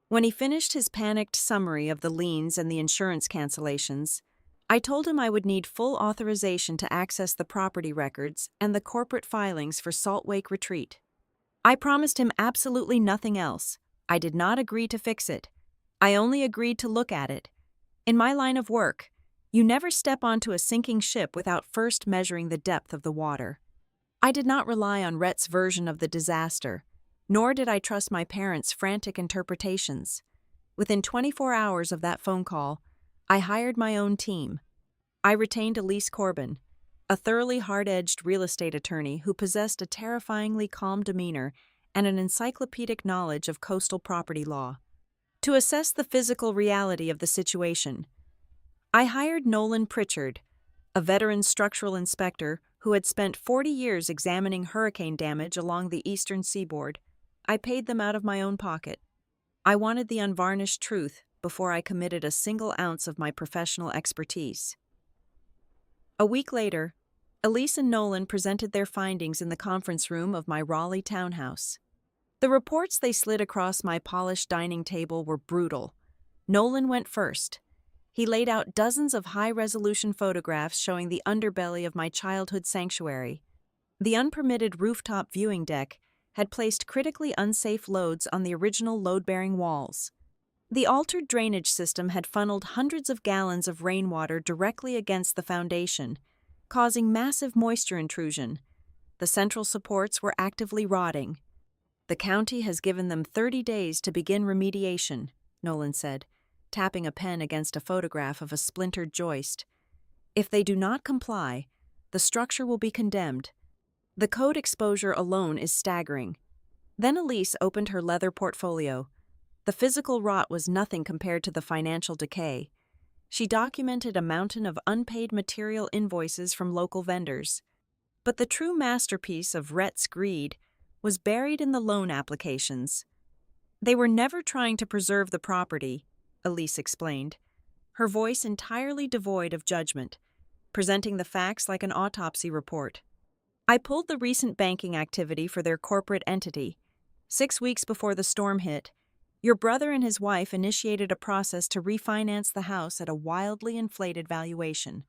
S1: When he finished his panicked summary of the liens and the insurance cancellations, I told him I would need full authorization to access the property records and the corporate filings for Salt Lake Retreat. I promised him absolutely nothing else. I did not agree to fix it. I only agreed to look at it. In my line of work, you never step onto a sinking ship without first measuring the depth of the water. I did not rely on Rhett's version of the disaster, nor did I trust my parents' frantic interpretations. Within 24 hours of that phone call, I hired my own team. I retained Elise Corbin, a thoroughly hard-edged real estate attorney who possessed a terrifyingly calm demeanor and an encyclopedic knowledge of coastal property law. To assess the physical reality of the situation, I hired Nolan Pritchard, a veteran structural inspector who had spent 40 years examining hurricane damage along the eastern seaboard. I paid them out of my own pocket. I wanted the unvarnished truth before I committed a single ounce of my professional expertise. A week later, Elise and Nolan presented their findings in the conference room of my Raleigh townhouse. The reports they slid across my polished dining table were brutal. Nolan went first. He laid out dozens of high-resolution photographs showing the underbelly of my childhood sanctuary. The unpermitted rooftop viewing deck had placed critically unsafe loads on the original load-bearing walls. The altered drainage system had funneled hundreds of gallons of rainwater directly against the foundation, causing massive moisture intrusion. The central supports were actively rotting. "The county has given them 30 days to begin remediation," Nolan said, tapping a pen against a photograph of a splintered joist. "If they do not comply, the structure will be condemned. The code exposure alone is staggering." Then Elise opened her leather portfolio. The physical rot was nothing compared to the financial decay. She documented a mountain of unpaid material invoices from local vendors. But the true masterpiece of Rhett's greed was buried in the loan applications. They were never trying to preserve the property, Elise explained, her voice entirely devoid of judgment, presenting the facts like an autopsy report. "I pulled the recent banking activity for their corporate entity. 6 weeks before the storm hit, your brother and his wife initiated a process to refinance the house at a wildly inflated valuation.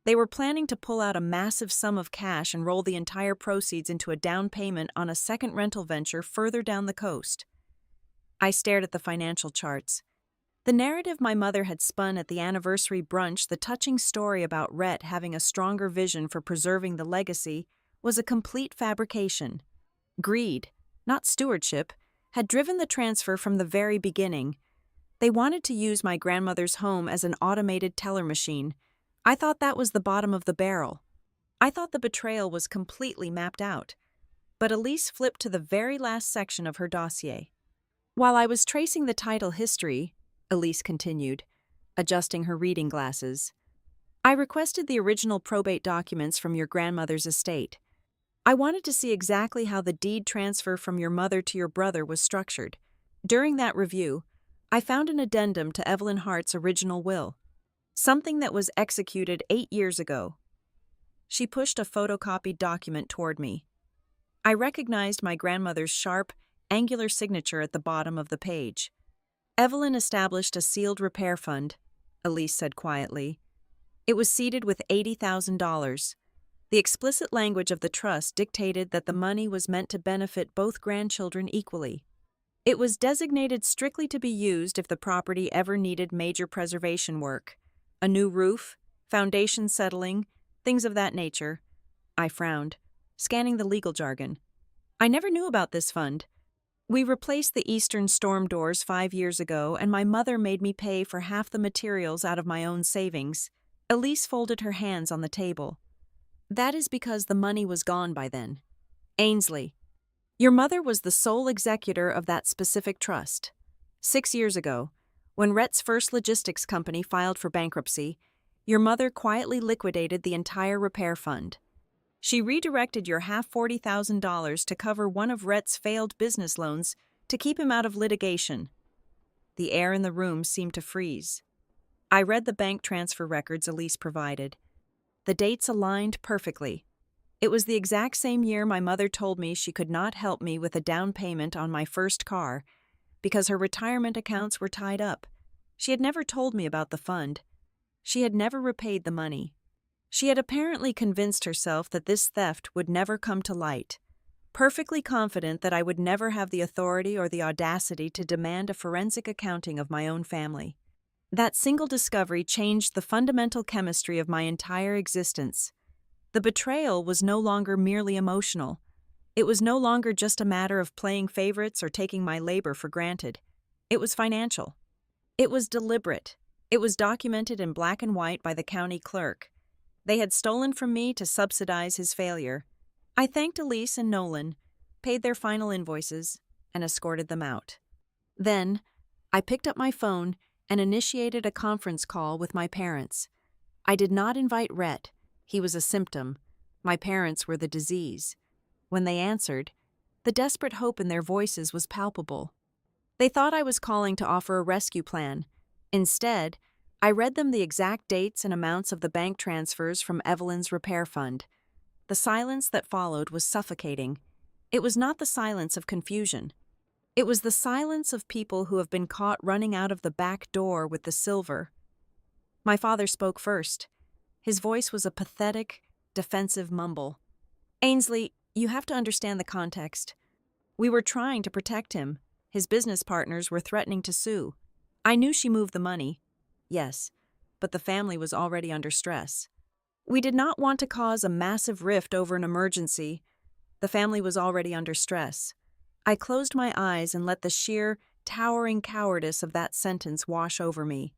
S1: They were planning to pull out a massive sum of cash and roll the entire proceeds into a down payment on a second rental venture further down the coast." I stared at the financial charts. The narrative my mother had spun at the anniversary brunch, the touching story about Rhett having a stronger vision for preserving the legacy, was a complete fabrication. Greed, not stewardship, had driven the transfer from the very beginning. They wanted to use my grandmother's home as an automated teller machine. I thought that was the bottom of the barrel. I thought the betrayal was completely mapped out. But Elise flipped to the very last section of her dossier. "While I was tracing the title history," Elise continued, adjusting her reading glasses, "I requested the original probate documents from your grandmother's estate. I wanted to see exactly how the deed transfer from your mother to your brother was structured. During that review, I found an addendum to Evelyn Hart's original will, something that was executed 8 years ago." She pushed a photocopied document toward me. I recognized my grandmother's sharp, angular signature at the bottom of the page. Evelyn established a sealed repair fund, Elise said quietly. It was seeded with $80,000. The explicit language of the trust dictated that the money was meant to benefit both grandchildren equally. It was designated strictly to be used if the property ever needed major preservation work. A new roof, foundation settling, things of that nature. I frowned, scanning the legal jargon. I never knew about this fund. We replaced the eastern storm doors 5 years ago, and my mother made me pay for half the materials out of my own savings. Elise folded her hands on the table. That is because the money was gone by then. Ainsley, your mother was the sole executor of that specific trust. 6 years ago, when Rhett's first logistics company filed for bankruptcy, your mother quietly liquidated the entire repair fund. She redirected your half $40,000 to cover one of Rhett's failed business loans to keep him out of litigation. The air in the room seemed to freeze. I read the bank transfer records Elise provided. The dates aligned perfectly. It was the exact same year my mother told me she could not help me with a down payment on my first car because her retirement accounts were tied up. She had never told me about the fund. She had never repaid the money. She had apparently convinced herself that this theft would never come to light, perfectly confident that I would never have the authority or the audacity to demand a forensic accounting of my own family. That single discovery changed the fundamental chemistry of my entire existence. The betrayal was no longer merely emotional. It was no longer just a matter of playing favorites or taking my labor for granted. It was financial. It was deliberate. It was documented in black and white by the county clerk. They had stolen from me to subsidize his failure. I thanked Elise and Nolan, paid their final invoices, and escorted them out. Then, I picked up my phone and initiated a conference call with my parents. I did not invite Rhett. He was a symptom. My parents were the disease. When they answered, the desperate hope in their voices was palpable. They thought I was calling to offer a rescue plan. Instead, I read them the exact dates and amounts of the bank transfers from Evelyn's repair fund. The silence that followed was suffocating. It was not the silence of confusion. It was the silence of people who have been caught running out of the back door with the silver. My father spoke first. His voice was a pathetic, defensive mumble. Ainsley, you have to understand the context. We were trying to protect him. His business partners were threatening to sue. I knew she moved the money. Yes, but the family was already under stress. We did not want to cause a massive rift over an emergency. The family was already under stress. I closed my eyes and let the sheer, towering cowardice of that sentence wash over me.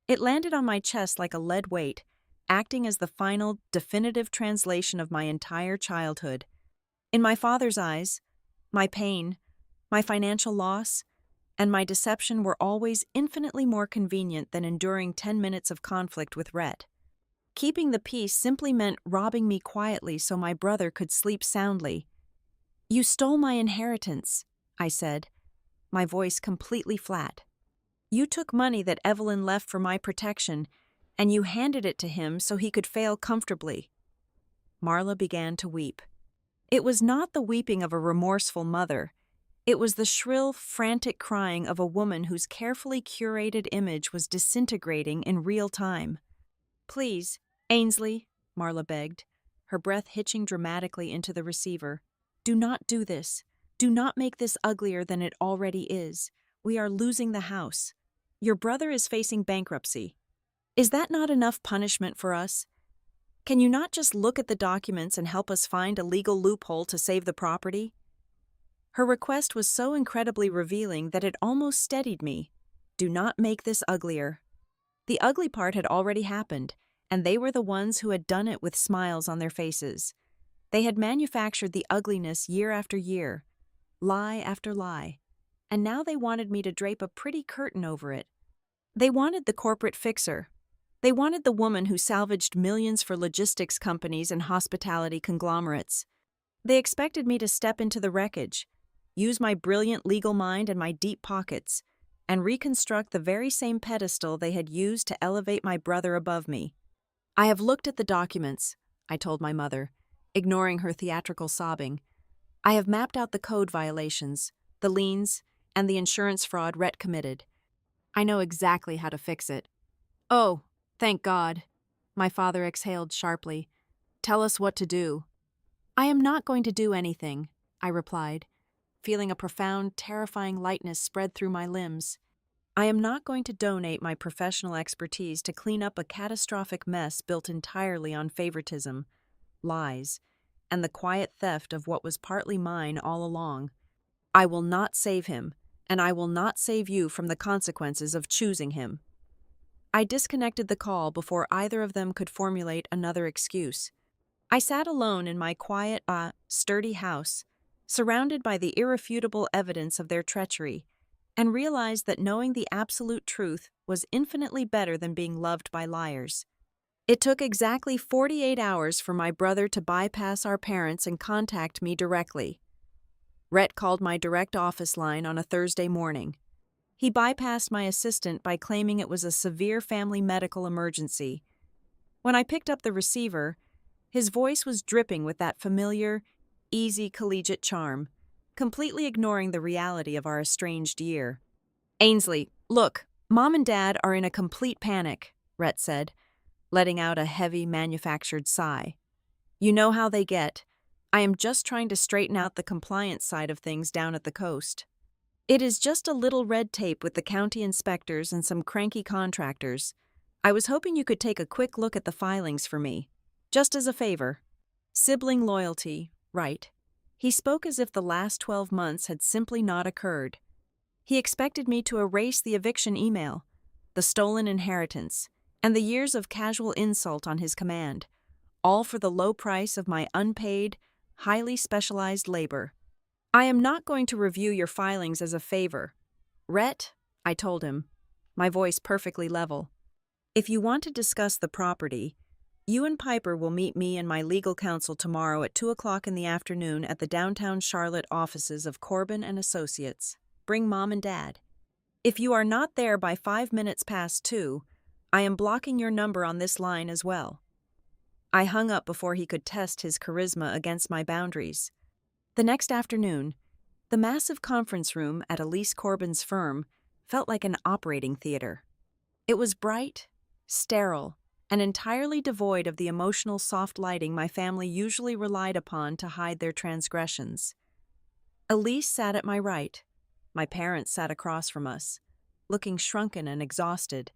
S1: It landed on my chest like a lead weight, acting as the final, definitive translation of my entire childhood. In my father's eyes, my pain, my financial loss, and my deception were always infinitely more convenient than enduring 10 minutes of conflict with Rhett. Keeping the peace simply meant robbing me quietly so my brother could sleep soundly. You stole my inheritance, I said, my voice completely flat. You took money that Evelyn left for my protection, and you handed it to him so he could fail comfortably. Marla began to weep. It was not the weeping of a remorseful mother. It was the shrill, frantic crying of a woman whose carefully curated image was disintegrating in real time. Please, Ainsley, Marla begged, her breath hitching dramatically into the receiver. Do not do this. Do not make this uglier than it already is. We are losing the house. Your brother is facing bankruptcy. Is that not enough punishment for us? Can you not just look at the documents and help us find a legal loophole to save the property? Her request was so incredibly revealing that it almost steadied me. Do not make this uglier. The ugly part had already happened, and they were the ones who had done it with smiles on their faces. They had manufactured the ugliness year after year, lie after lie, and now they wanted me to drape a pretty curtain over it. They wanted the corporate fixer. They wanted the woman who salvaged millions for logistics companies and hospitality conglomerates. They expected me to step into the wreckage, use my brilliant legal mind and my deep pockets, and reconstruct the very same pedestal they had used to elevate my brother above me. I have looked at the documents, I told my mother, ignoring her theatrical sobbing. I have mapped out the code violations, the liens, and the insurance fraud Rhett committed. I know exactly how to fix it. Oh, thank God. My father exhaled sharply. Tell us what to do. I am not going to do anything, I replied, feeling a profound, terrifying lightness spread through my limbs. I am not going to donate my professional expertise to clean up a catastrophic mess built entirely on favoritism, lies, and the quiet theft of what was partly mine all along. I will not save him, and I will not save you from the consequences of choosing him. I disconnected the call before either of them could formulate another excuse. I sat alone in my quiet, sturdy house, surrounded by the irrefutable evidence of their treachery, and realized that knowing the absolute truth was infinitely better than being loved by liars. It took exactly 48 hours for my brother to bypass our parents and contact me directly. Rhett called my direct office line on a Thursday morning. He bypassed my assistant by claiming it was a severe family medical emergency. When I picked up the receiver, his voice was dripping with that familiar, easy collegiate charm, completely ignoring the reality of our estranged year. Ainsley, look, Mom and Dad are in a complete panic, Rhett said, letting out a heavy manufactured sigh. You know how they get. I am just trying to straighten out the compliance side of things down at the coast. It is just a little red tape with the county inspectors and some cranky contractors. I was hoping you could take a quick look at the filings for me. Just as a favor. Sibling loyalty, right. He spoke as if the last 12 months had simply not occurred. He expected me to erase the eviction email, the stolen inheritance, and the years of casual insult on his command, all for the low price of my unpaid, highly specialized labor. I am not going to review your filings as a favor. Rhett, I told him, my voice perfectly level. If you want to discuss the property, you and Piper will meet me and my legal counsel tomorrow at 2 o'clock in the afternoon at the downtown Charlotte offices of Corbin and Associates. Bring Mom and Dad. If you are not there by 5 minutes past 2, I am blocking your number on this line as well. I hung up before he could test his charisma against my boundaries. The next afternoon, the massive conference room at Elise Corbin's firm felt like an operating theater. It was bright, sterile, and entirely devoid of the emotional soft lighting my family usually relied upon to hide their transgressions. Elise sat at my right. My parents sat across from us, looking shrunken and exhausted.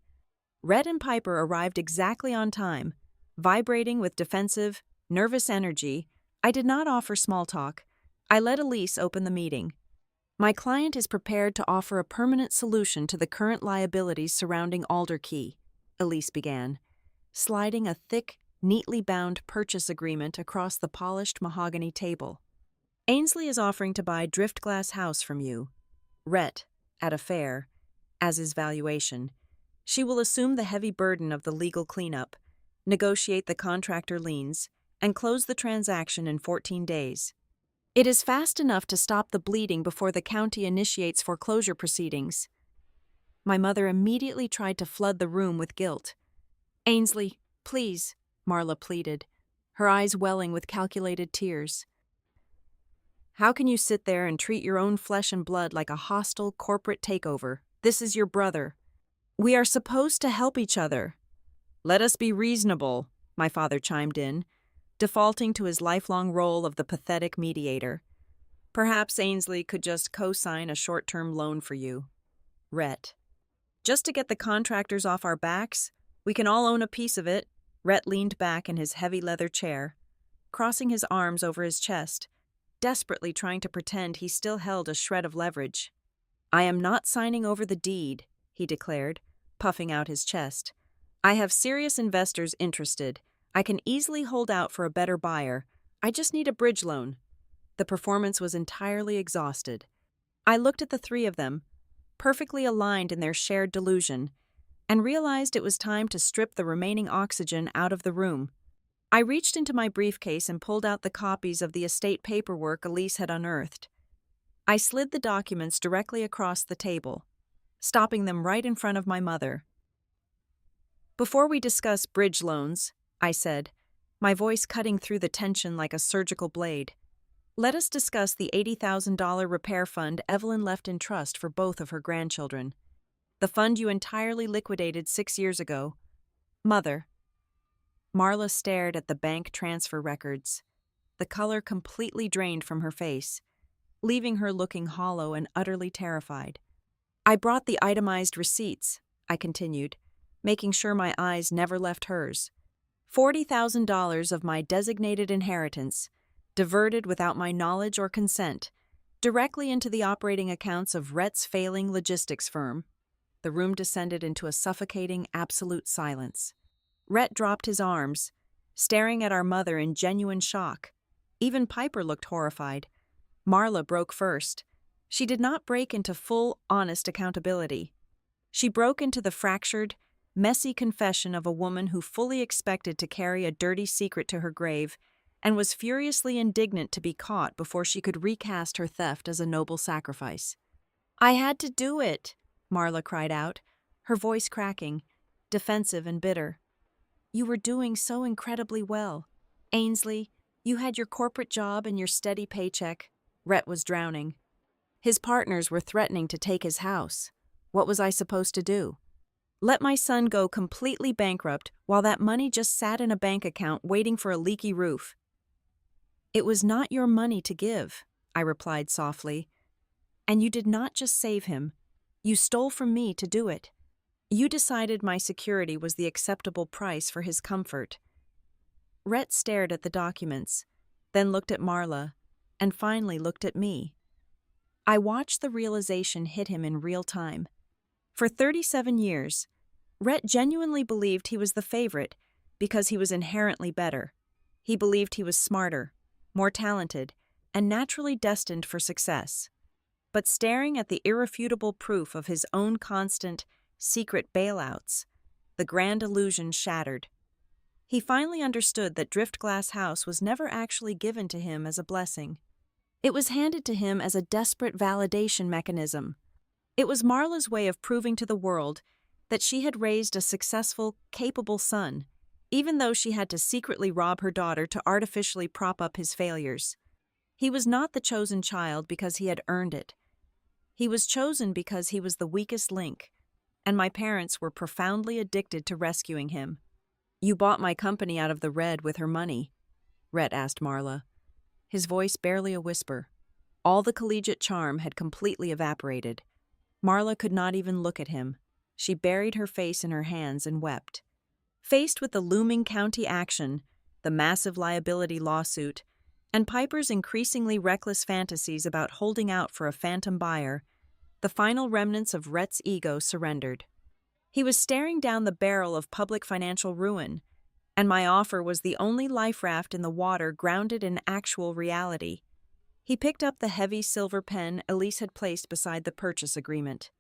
S1: Rhett and Piper arrived exactly on time, vibrating with defensive, nervous energy. I did not offer small talk. I let Elise open the meeting. My client is prepared to offer a permanent solution to the current liabilities surrounding Alder Key, Elise began, sliding a thick, neatly bound purchase agreement across the polished mahogany table. Ainsley is offering to buy Driftglass House from you, Rhett, at a fair, as is valuation. She will assume the heavy burden of the legal cleanup, negotiate the contractor liens, and close the transaction in 14 days. It is fast enough to stop the bleeding before the county initiates foreclosure proceedings. My mother immediately tried to flood the room with guilt. Ainsley, please, Marla pleaded, her eyes welling with calculated tears. How can you sit there and treat your own flesh and blood like a hostile corporate takeover? This is your brother. We are supposed to help each other. Let us be reasonable, my father chimed in, defaulting to his lifelong role of the pathetic mediator. Perhaps Ainsley could just co-sign a short-term loan for you. Rhett. Just to get the contractors off our backs, we can all own a piece of it. Rhett leaned back in his heavy leather chair, crossing his arms over his chest, desperately trying to pretend he still held a shred of leverage. I am not signing over the deed, he declared, puffing out his chest. I have serious investors interested. I can easily hold out for a better buyer. I just need a bridge loan. The performance was entirely exhausted. I looked at the three of them, perfectly aligned in their shared delusion, and realized it was time to strip the remaining oxygen out of the room. I reached into my briefcase and pulled out the copies of the estate paperwork Elise had unearthed. I slid the documents directly across the table, stopping them right in front of my mother. Before we discuss bridge loans, I said, my voice cutting through the tension like a surgical blade, let us discuss the $80,000 repair fund Evelyn left in trust for both of her grandchildren. The fund you entirely liquidated 6 years ago. Mother. Marla stared at the bank transfer records. The color completely drained from her face, leaving her looking hollow and utterly terrified. I brought the itemized receipts, I continued, making sure my eyes never left hers. $40,000 of my designated inheritance, diverted without my knowledge or consent, directly into the operating accounts of Rhett's failing logistics firm. The room descended into a suffocating, absolute silence. Rhett dropped his arms, staring at our mother in genuine shock. Even Piper looked horrified. Marla broke first. She did not break into full, honest accountability. She broke into the fractured, messy confession of a woman who fully expected to carry a dirty secret to her grave and was furiously indignant to be caught before she could recast her theft as a noble sacrifice. "I had to do it," Marla cried out, her voice cracking, defensive and bitter. "You were doing so incredibly well. Ainsley, you had your corporate job and your steady paycheck." Rhett was drowning. His partners were threatening to take his house. What was I supposed to do? Let my son go completely bankrupt while that money just sat in a bank account waiting for a leaky roof? "It was not your money to give," I replied softly. "And you did not just save him. You stole from me to do it. You decided my security was the acceptable price for his comfort." Rhett stared at the documents, then looked at Marla, and finally looked at me. I watched the realization hit him in real time. For 37 years, Rhett genuinely believed he was the favorite because he was inherently better. He believed he was smarter, more talented, and naturally destined for success. But staring at the irrefutable proof of his own constant, secret bailouts, the grand illusion shattered. He finally understood that Driftglass House was never actually given to him as a blessing. It was handed to him as a desperate validation mechanism. It was Marla's way of proving to the world that she had raised a successful, capable son, even though she had to secretly rob her daughter to artificially prop up his failures. He was not the chosen child because he had earned it. He was chosen because he was the weakest link, and my parents were profoundly addicted to rescuing him. "You bought my company out of the red with her money?" Rhett asked Marla. His voice barely a whisper. All the collegiate charm had completely evaporated. Marla could not even look at him. She buried her face in her hands and wept. Faced with the looming county action, the massive liability lawsuit, and Piper's increasingly reckless fantasies about holding out for a phantom buyer, the final remnants of Rhett's ego surrendered. He was staring down the barrel of public financial ruin, and my offer was the only life raft in the water grounded in actual reality. He picked up the heavy silver pen Elise had placed beside the purchase agreement.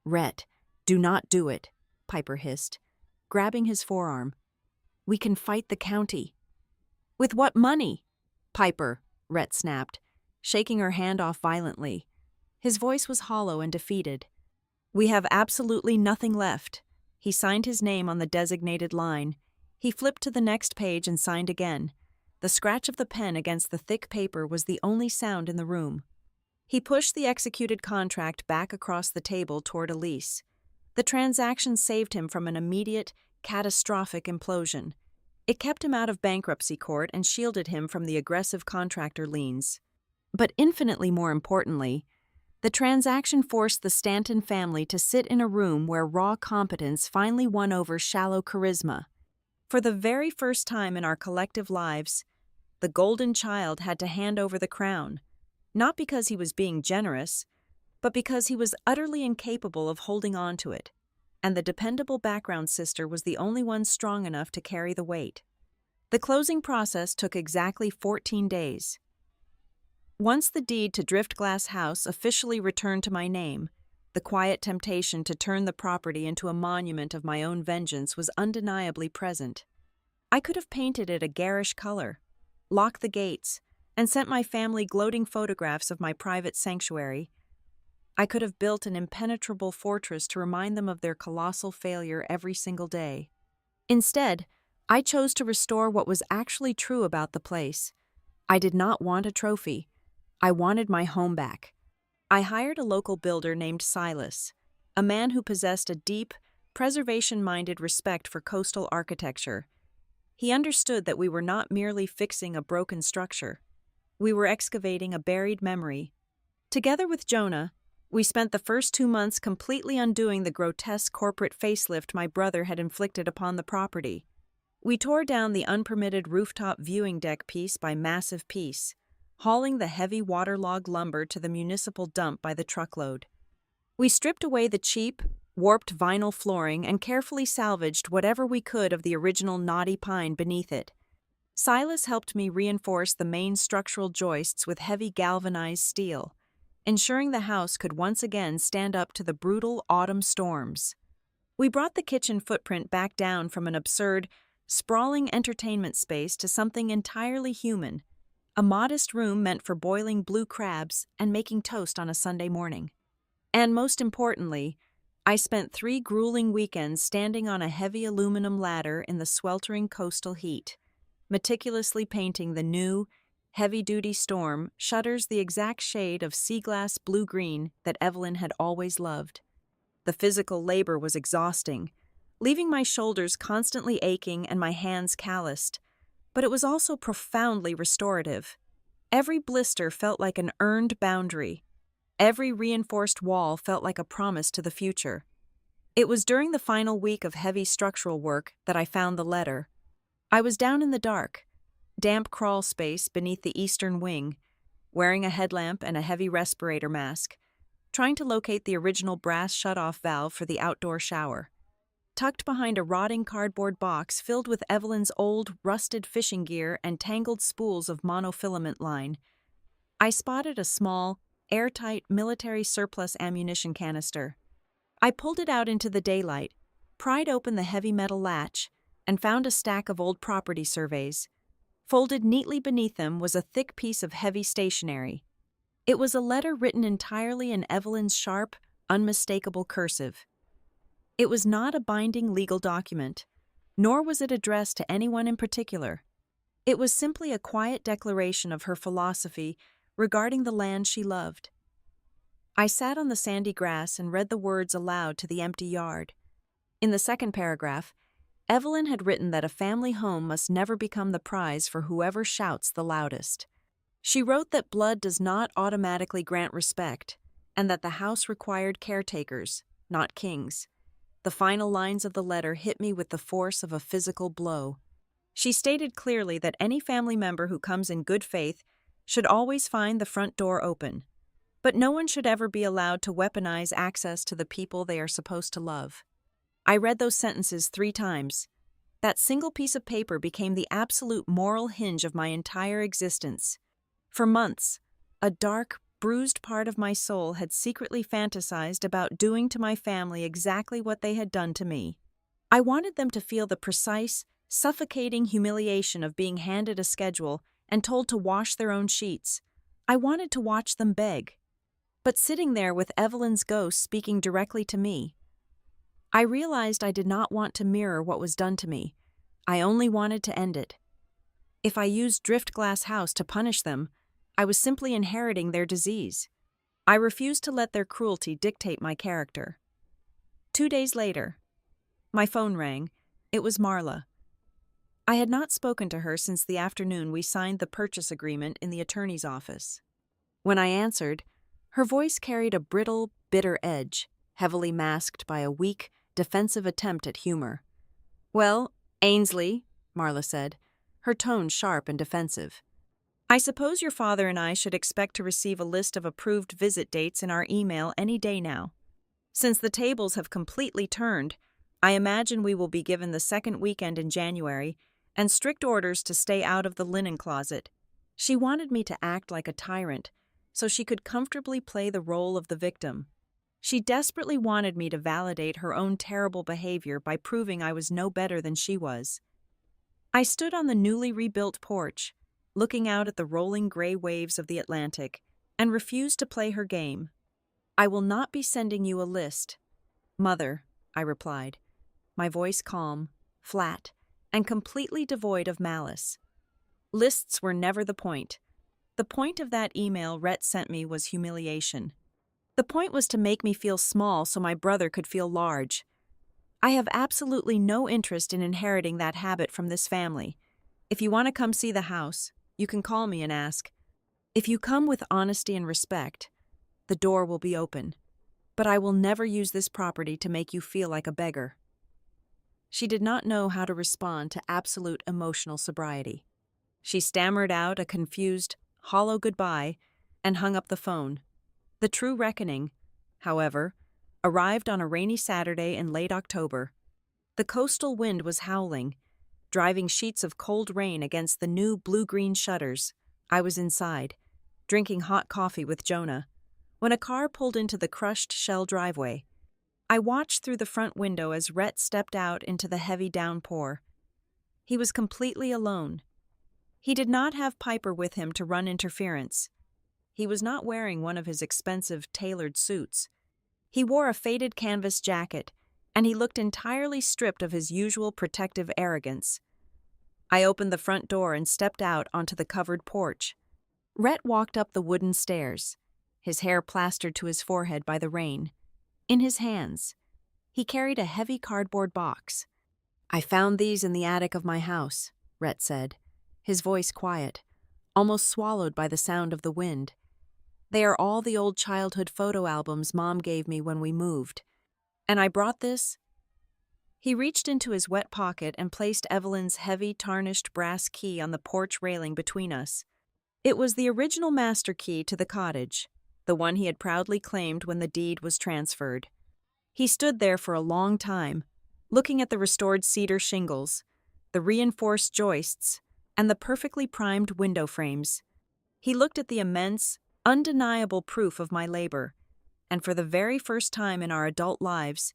S1: "Rhett, do not do it," Piper hissed, grabbing his forearm. "We can fight the county." "With what money?" "Piper," Rhett snapped, shaking her hand off violently. His voice was hollow and defeated. "We have absolutely nothing left." He signed his name on the designated line. He flipped to the next page and signed again. The scratch of the pen against the thick paper was the only sound in the room. He pushed the executed contract back across the table toward Elise. The transaction saved him from an immediate, catastrophic implosion. It kept him out of bankruptcy court and shielded him from the aggressive contractor liens. But infinitely more importantly, the transaction forced the Stanton family to sit in a room where raw competence finally won over shallow charisma. For the very first time in our collective lives, the golden child had to hand over the crown, not because he was being generous, but because he was utterly incapable of holding on to it, and the dependable background sister was the only one strong enough to carry the weight. The closing process took exactly 14 days. Once the deed to Driftglass House officially returned to my name, the quiet temptation to turn the property into a monument of my own vengeance was undeniably present. I could have painted it a garish color, locked the gates, and sent my family gloating photographs of my private sanctuary. I could have built an impenetrable fortress to remind them of their colossal failure every single day. Instead, I chose to restore what was actually true about the place. I did not want a trophy. I wanted my home back. I hired a local builder named Silas. a man who possessed a deep, preservation-minded respect for coastal architecture. He understood that we were not merely fixing a broken structure. We were excavating a buried memory. Together with Jonah, we spent the first 2 months completely undoing the grotesque corporate facelift my brother had inflicted upon the property. We tore down the unpermitted rooftop viewing deck piece by massive piece, hauling the heavy waterlogged lumber to the municipal dump by the truckload. We stripped away the cheap, warped vinyl flooring and carefully salvaged whatever we could of the original knotty pine beneath it. Silas helped me reinforce the main structural joists with heavy galvanized steel, ensuring the house could once again stand up to the brutal autumn storms. We brought the kitchen footprint back down from an absurd, sprawling entertainment space to something entirely human, a modest room meant for boiling blue crabs and making toast on a Sunday morning. And most importantly, I spent 3 grueling weekends standing on a heavy aluminum ladder in the sweltering coastal heat, meticulously painting the new, heavy-duty Storm shutters the exact shade of sea glass blue-green that Evelyn had always loved. The physical labor was exhausting, leaving my shoulders constantly aching and my hands calloused, but it was also profoundly restorative. Every blister felt like an earned boundary. Every reinforced wall felt like a promise to the future. It was during the final week of heavy structural work that I found the letter. I was down in the dark, damp crawl space beneath the eastern wing, wearing a headlamp and a heavy respirator mask, trying to locate the original brass shutoff valve for the outdoor shower. Tucked behind a rotting cardboard box filled with Evelyn's old, rusted fishing gear and tangled spools of monofilament line, I spotted a small, airtight military surplus ammunition canister. I pulled it out into the daylight, pried open the heavy metal latch, and found a stack of old property surveys. Folded neatly beneath them was a thick piece of heavy stationery. It was a letter written entirely in Evelyn's sharp, unmistakable cursive. It was not a binding legal document, nor was it addressed to anyone in particular. It was simply a quiet declaration of her philosophy regarding the land she loved. I sat on the sandy grass and read the words aloud to the empty yard. In the second paragraph, Evelyn had written that a family home must never become the prize for whoever shouts the loudest. She wrote that blood does not automatically grant respect, and that the house required caretakers, not kings. The final lines of the letter hit me with the force of a physical blow. She stated clearly that any family member who comes in good faith should always find the front door open, but no one should ever be allowed to weaponize access to the people they are supposed to love. I read those sentences 3 times. That single piece of paper became the absolute moral hinge of my entire existence. For months, a dark, bruised part of my soul had secretly fantasized about doing to my family exactly what they had done to me. I wanted them to feel the precise, suffocating humiliation of being handed a schedule and told to wash their own sheets. I wanted to watch them beg. But sitting there with Evelyn's ghost speaking directly to me, I realized I did not want to mirror what was done to me. I only wanted to end it. If I used Drift Glass House to punish them, I was simply inheriting their disease. I refused to let their cruelty dictate my character. 2 days later, my phone rang. It was Marla. I had not spoken to her since the afternoon we signed the purchase agreement in the attorney's office. When I answered, her voice carried a brittle, bitter edge, heavily masked by a weak, defensive attempt at humor. "Well, Ainsley," Marla said, her tone sharp and defensive. "I suppose your father and I should expect to receive a list of approved visit dates in our email any day now. Since the tables have completely turned, I imagine we will be given the second weekend in January and strict orders to stay out of the linen closet." She wanted me to act like a tyrant so she could comfortably play the role of the victim. She desperately wanted me to validate her own terrible behavior by proving I was no better than she was. I stood on the newly rebuilt porch, looking out at the rolling gray waves of the Atlantic, and refused to play her game. "I will not be sending you a list, Mother," I replied, my voice calm, flat, and completely devoid of malice. Lists were never the point. The point of that email Rhett sent me was humiliation. The point was to make me feel small so my brother could feel large. I have absolutely no interest in inheriting that habit from this family. If you want to come see the house, you can call me and ask. If you come with honesty and respect, the door will be open. But I will never use this property to make you feel like a beggar." She did not know how to respond to absolute emotional sobriety. She stammered out a confused, hollow goodbye and hung up the phone. The true reckoning, however, arrived on a rainy Saturday in late October. The coastal wind was howling, driving sheets of cold rain against the new blue-green shutters. I was inside, drinking hot coffee with Jonah, when a car pulled into the crushed shell driveway. I watched through the front window as Rhett stepped out into the heavy downpour. He was completely alone. He did not have Piper with him to run interference. He was not wearing one of his expensive, tailored suits. He wore a faded canvas jacket, and he looked entirely stripped of his usual protective arrogance. I opened the front door and stepped out onto the covered porch. Rhett walked up the wooden stairs, his hair plastered to his forehead by the rain. In his hands, he carried a heavy cardboard box. "I found these in the attic of my house," Rhett said, his voice quiet, almost swallowed by the sound of the wind. "They are all the old childhood photo albums Mom gave me when we moved. And I brought this." He reached into his wet pocket and placed Evelyn's heavy, tarnished brass key on the porch railing between us. It was the original master key to the cottage, the one he had proudly claimed when the deed was transferred. He stood there for a long time, looking at the restored cedar shingles, the reinforced joists, and the perfectly primed window frames. He looked at the immense, undeniable proof of my labor, and for the very first time in our adult lives,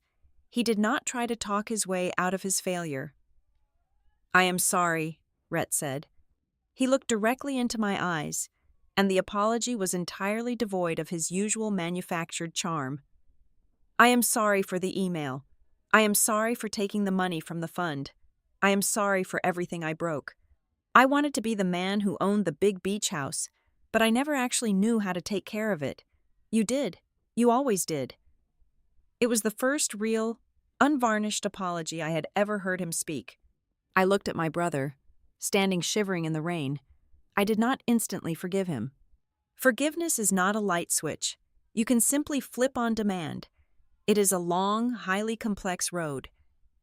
S1: he did not try to talk his way out of his failure. "I am sorry," Rhett said. He looked directly into my eyes, and the apology was entirely devoid of his usual manufactured charm. "I am sorry for the email. I am sorry for taking the money from the fund. I am sorry for everything I broke. I wanted to be the man who owned the big beach house, but I never actually knew how to take care of it. You did. You always did." It was the first real, unvarnished apology I had ever heard him speak. I looked at my brother, standing shivering in the rain. I did not instantly forgive him. Forgiveness is not a light switch. You can simply flip on demand. It is a long, highly complex road,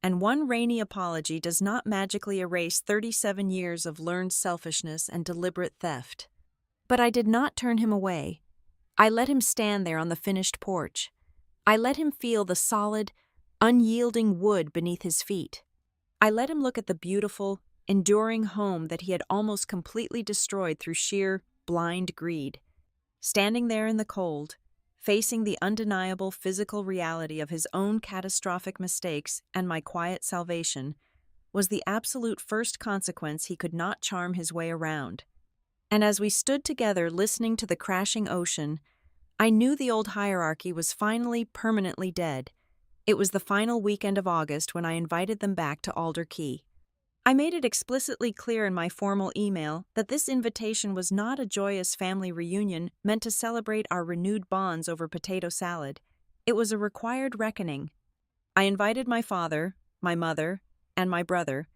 S1: and one rainy apology does not magically erase 37 years of learned selfishness and deliberate theft. But I did not turn him away. I let him stand there on the finished porch. I let him feel the solid, unyielding wood beneath his feet. I let him look at the beautiful, enduring home that he had almost completely destroyed through sheer, blind greed. Standing there in the cold, facing the undeniable physical reality of his own catastrophic mistakes and my quiet salvation, was the absolute first consequence he could not charm his way around. And as we stood together listening to the crashing ocean, I knew the old hierarchy was finally permanently dead. It was the final weekend of August when I invited them back to Alder Key. I made it explicitly clear in my formal email that this invitation was not a joyous family reunion meant to celebrate our renewed bonds over potato salad. It was a required reckoning. I invited my father, my mother, and my brother.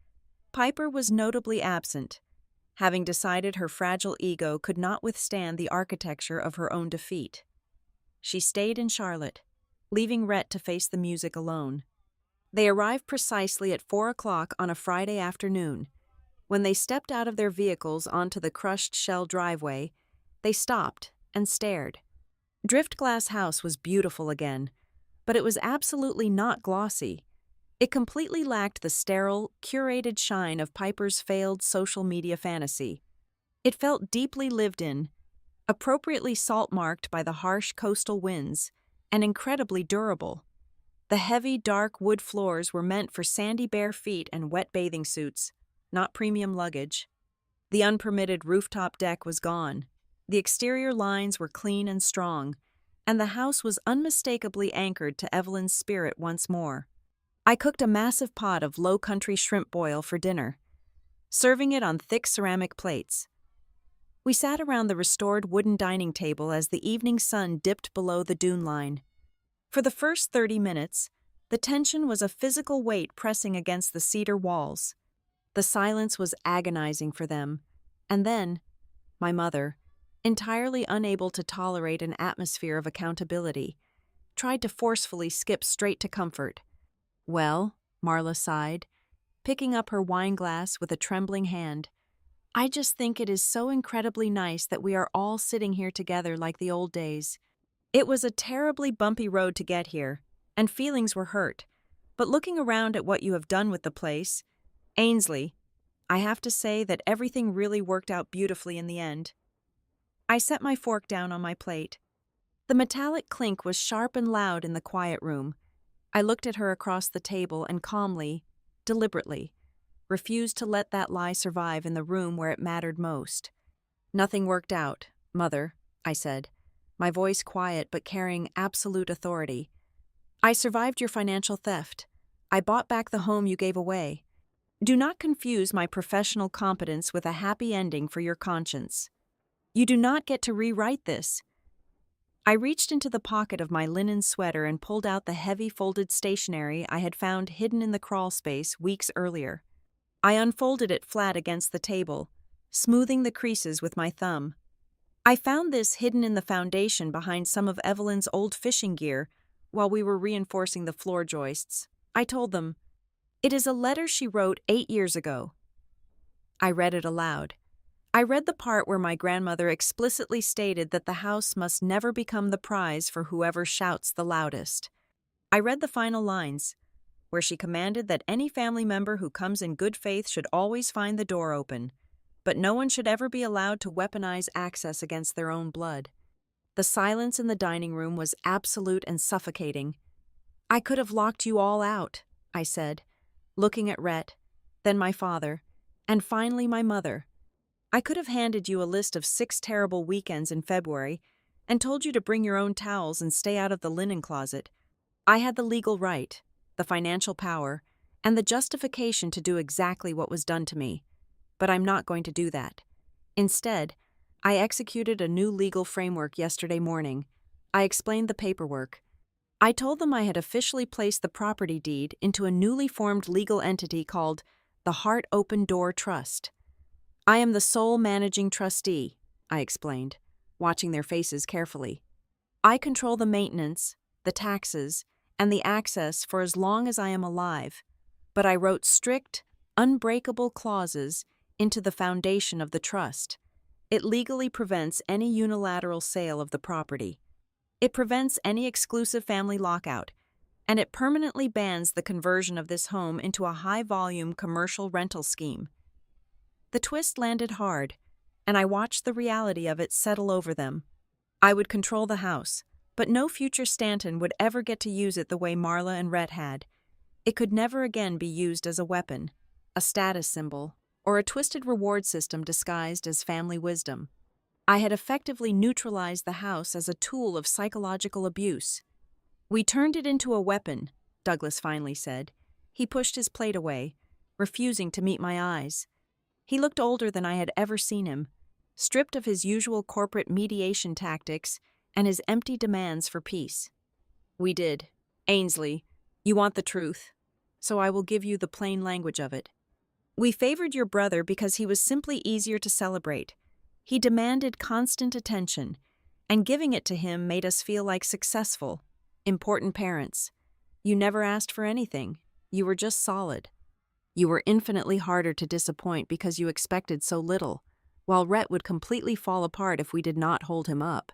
S1: Piper was notably absent, having decided her fragile ego could not withstand the architecture of her own defeat. She stayed in Charlotte, leaving Rhett to face the music alone. They arrived precisely at 4 o'clock on a Friday afternoon. When they stepped out of their vehicles onto the crushed shell driveway, they stopped and stared. Driftglass House was beautiful again, but it was absolutely not glossy. It completely lacked the sterile, curated shine of Piper's failed social media fantasy. It felt deeply lived in, appropriately salt-marked by the harsh coastal winds, and incredibly durable. The heavy, dark wood floors were meant for sandy bare feet and wet bathing suits, not premium luggage. The unpermitted rooftop deck was gone. The exterior lines were clean and strong, and the house was unmistakably anchored to Evelyn's spirit once more. I cooked a massive pot of low-country shrimp boil for dinner, serving it on thick ceramic plates. We sat around the restored wooden dining table as the evening sun dipped below the dune line. For the first 30 minutes, the tension was a physical weight pressing against the cedar walls. The silence was agonizing for them. And then, my mother, entirely unable to tolerate an atmosphere of accountability, tried to forcefully skip straight to comfort. "Well," Marla sighed, picking up her wineglass with a trembling hand, "I just think it is so incredibly nice that we are all sitting here together like the old days. It was a terribly bumpy road to get here, and feelings were hurt. But looking around at what you have done with the place, Ainsley, I have to say that everything really worked out beautifully in the end." I set my fork down on my plate. The metallic clink was sharp and loud in the quiet room. I looked at her across the table and calmly, deliberately, refused to let that lie survive in the room where it mattered most. "Nothing worked out, Mother," I said, my voice quiet but carrying absolute authority. "I survived your financial theft. I bought back the home you gave away. Do not confuse my professional competence with a happy ending for your conscience. You do not get to rewrite this." I reached into the pocket of my linen sweater and pulled out the heavy folded stationery I had found hidden in the crawl space weeks earlier. I unfolded it flat against the table, smoothing the creases with my thumb. "I found this hidden in the foundation behind some of Evelyn's old fishing gear while we were reinforcing the floor joists," I told them. "It is a letter she wrote 8 years ago." I read it aloud. I read the part where my grandmother explicitly stated that the house must never become the prize for whoever shouts the loudest. I read the final lines, where she commanded that any family member who comes in good faith should always find the door open, but no one should ever be allowed to weaponize access against their own blood. The silence in the dining room was absolute and suffocating. "I could have locked you all out," I said, looking at Rhett, then my father, and finally my mother. "I could have handed you a list of 6 terrible weekends in February and told you to bring your own towels and stay out of the linen closet. I had the legal right, the financial power, and the justification to do exactly what was done to me. But I'm not going to do that. Instead, I executed a new legal framework yesterday morning. I explained the paperwork. I told them I had officially placed the property deed into a newly formed legal entity called the Heart Open Door Trust. I am the sole managing trustee," I explained, watching their faces carefully. "I control the maintenance, the taxes, and the access for as long as I am alive, but I wrote strict, unbreakable clauses into the foundation of the trust. It legally prevents any unilateral sale of the property. It prevents any exclusive family lockout, and it permanently bans the conversion of this home into a high-volume commercial rental scheme." The twist landed hard, and I watched the reality of it settle over them. I would control the house, but no future Stanton would ever get to use it the way Marla and Rhett had. It could never again be used as a weapon, a status symbol, or a twisted reward system disguised as family wisdom. I had effectively neutralized the house as a tool of psychological abuse. "We turned it into a weapon," Douglas finally said. He pushed his plate away, refusing to meet my eyes. He looked older than I had ever seen him, stripped of his usual corporate mediation tactics and his empty demands for peace. "We did. Ainsley, you want the truth, so I will give you the plain language of it. We favored your brother because he was simply easier to celebrate. He demanded constant attention, and giving it to him made us feel like successful, important parents. You never asked for anything. You were just solid. You were infinitely harder to disappoint because you expected so little, while Rhett would completely fall apart if we did not hold him up.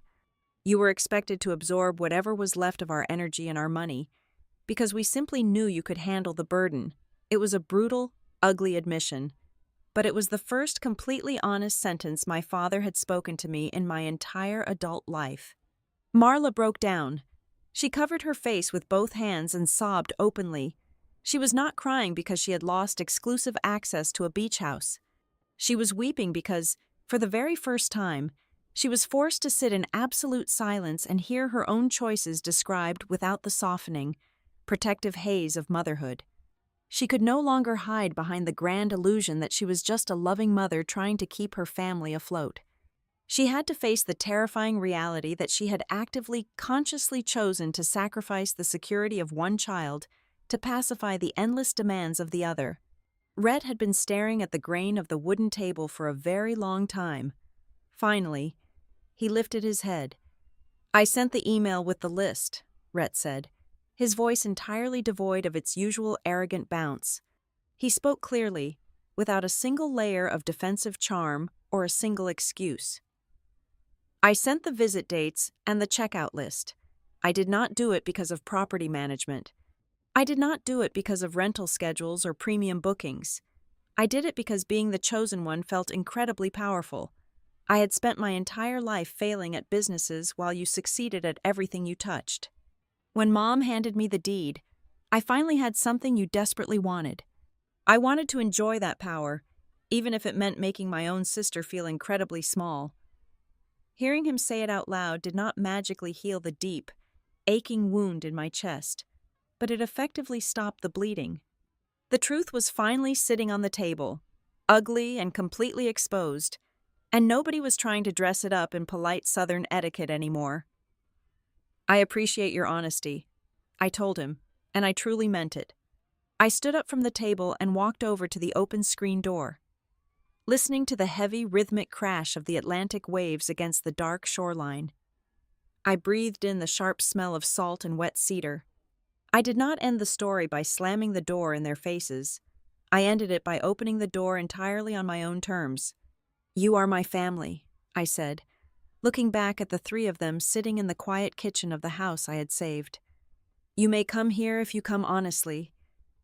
S1: You were expected to absorb whatever was left of our energy and our money, because we simply knew you could handle the burden." It was a brutal, ugly admission, but it was the first completely honest sentence my father had spoken to me in my entire adult life. Marla broke down. She covered her face with both hands and sobbed openly. She was not crying because she had lost exclusive access to a beach house. She was weeping because, for the very first time, she was forced to sit in absolute silence and hear her own choices described without the softening, protective haze of motherhood. She could no longer hide behind the grand illusion that she was just a loving mother trying to keep her family afloat. She had to face the terrifying reality that she had actively, consciously chosen to sacrifice the security of one child to pacify the endless demands of the other. Rhett had been staring at the grain of the wooden table for a very long time. Finally, he lifted his head. "I sent the email with the list," Rhett said, his voice entirely devoid of its usual arrogant bounce. He spoke clearly, without a single layer of defensive charm or a single excuse. "I sent the visit dates and the checkout list. I did not do it because of property management. I did not do it because of rental schedules or premium bookings. I did it because being the chosen one felt incredibly powerful. I had spent my entire life failing at businesses while you succeeded at everything you touched. When Mom handed me the deed, I finally had something you desperately wanted. I wanted to enjoy that power, even if it meant making my own sister feel incredibly small." Hearing him say it out loud did not magically heal the deep, aching wound in my chest, but it effectively stopped the bleeding. The truth was finally sitting on the table, ugly and completely exposed, and nobody was trying to dress it up in polite Southern etiquette anymore. "I appreciate your honesty," I told him, and I truly meant it. I stood up from the table and walked over to the open screen door. Listening to the heavy, rhythmic crash of the Atlantic waves against the dark shoreline, I breathed in the sharp smell of salt and wet cedar. I did not end the story by slamming the door in their faces. I ended it by opening the door entirely on my own terms. "You are my family," I said, looking back at the three of them sitting in the quiet kitchen of the house I had saved. "You may come here if you come honestly.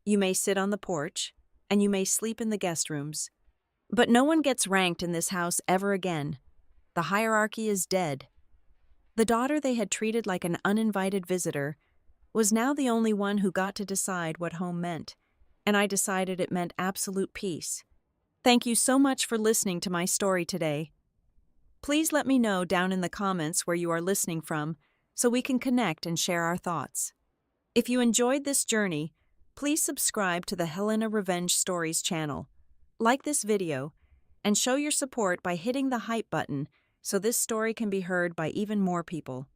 S1: You may sit on the porch, and you may sleep in the guest rooms. But no one gets ranked in this house ever again. The hierarchy is dead." The daughter they had treated like an uninvited visitor was now the only one who got to decide what home meant, and I decided it meant absolute peace. Thank you so much for listening to my story today. Please let me know down in the comments where you are listening from so we can connect and share our thoughts. If you enjoyed this journey, please subscribe to the Helena Revenge Stories channel, like this video, and show your support by hitting the hype button so this story can be heard by even more people.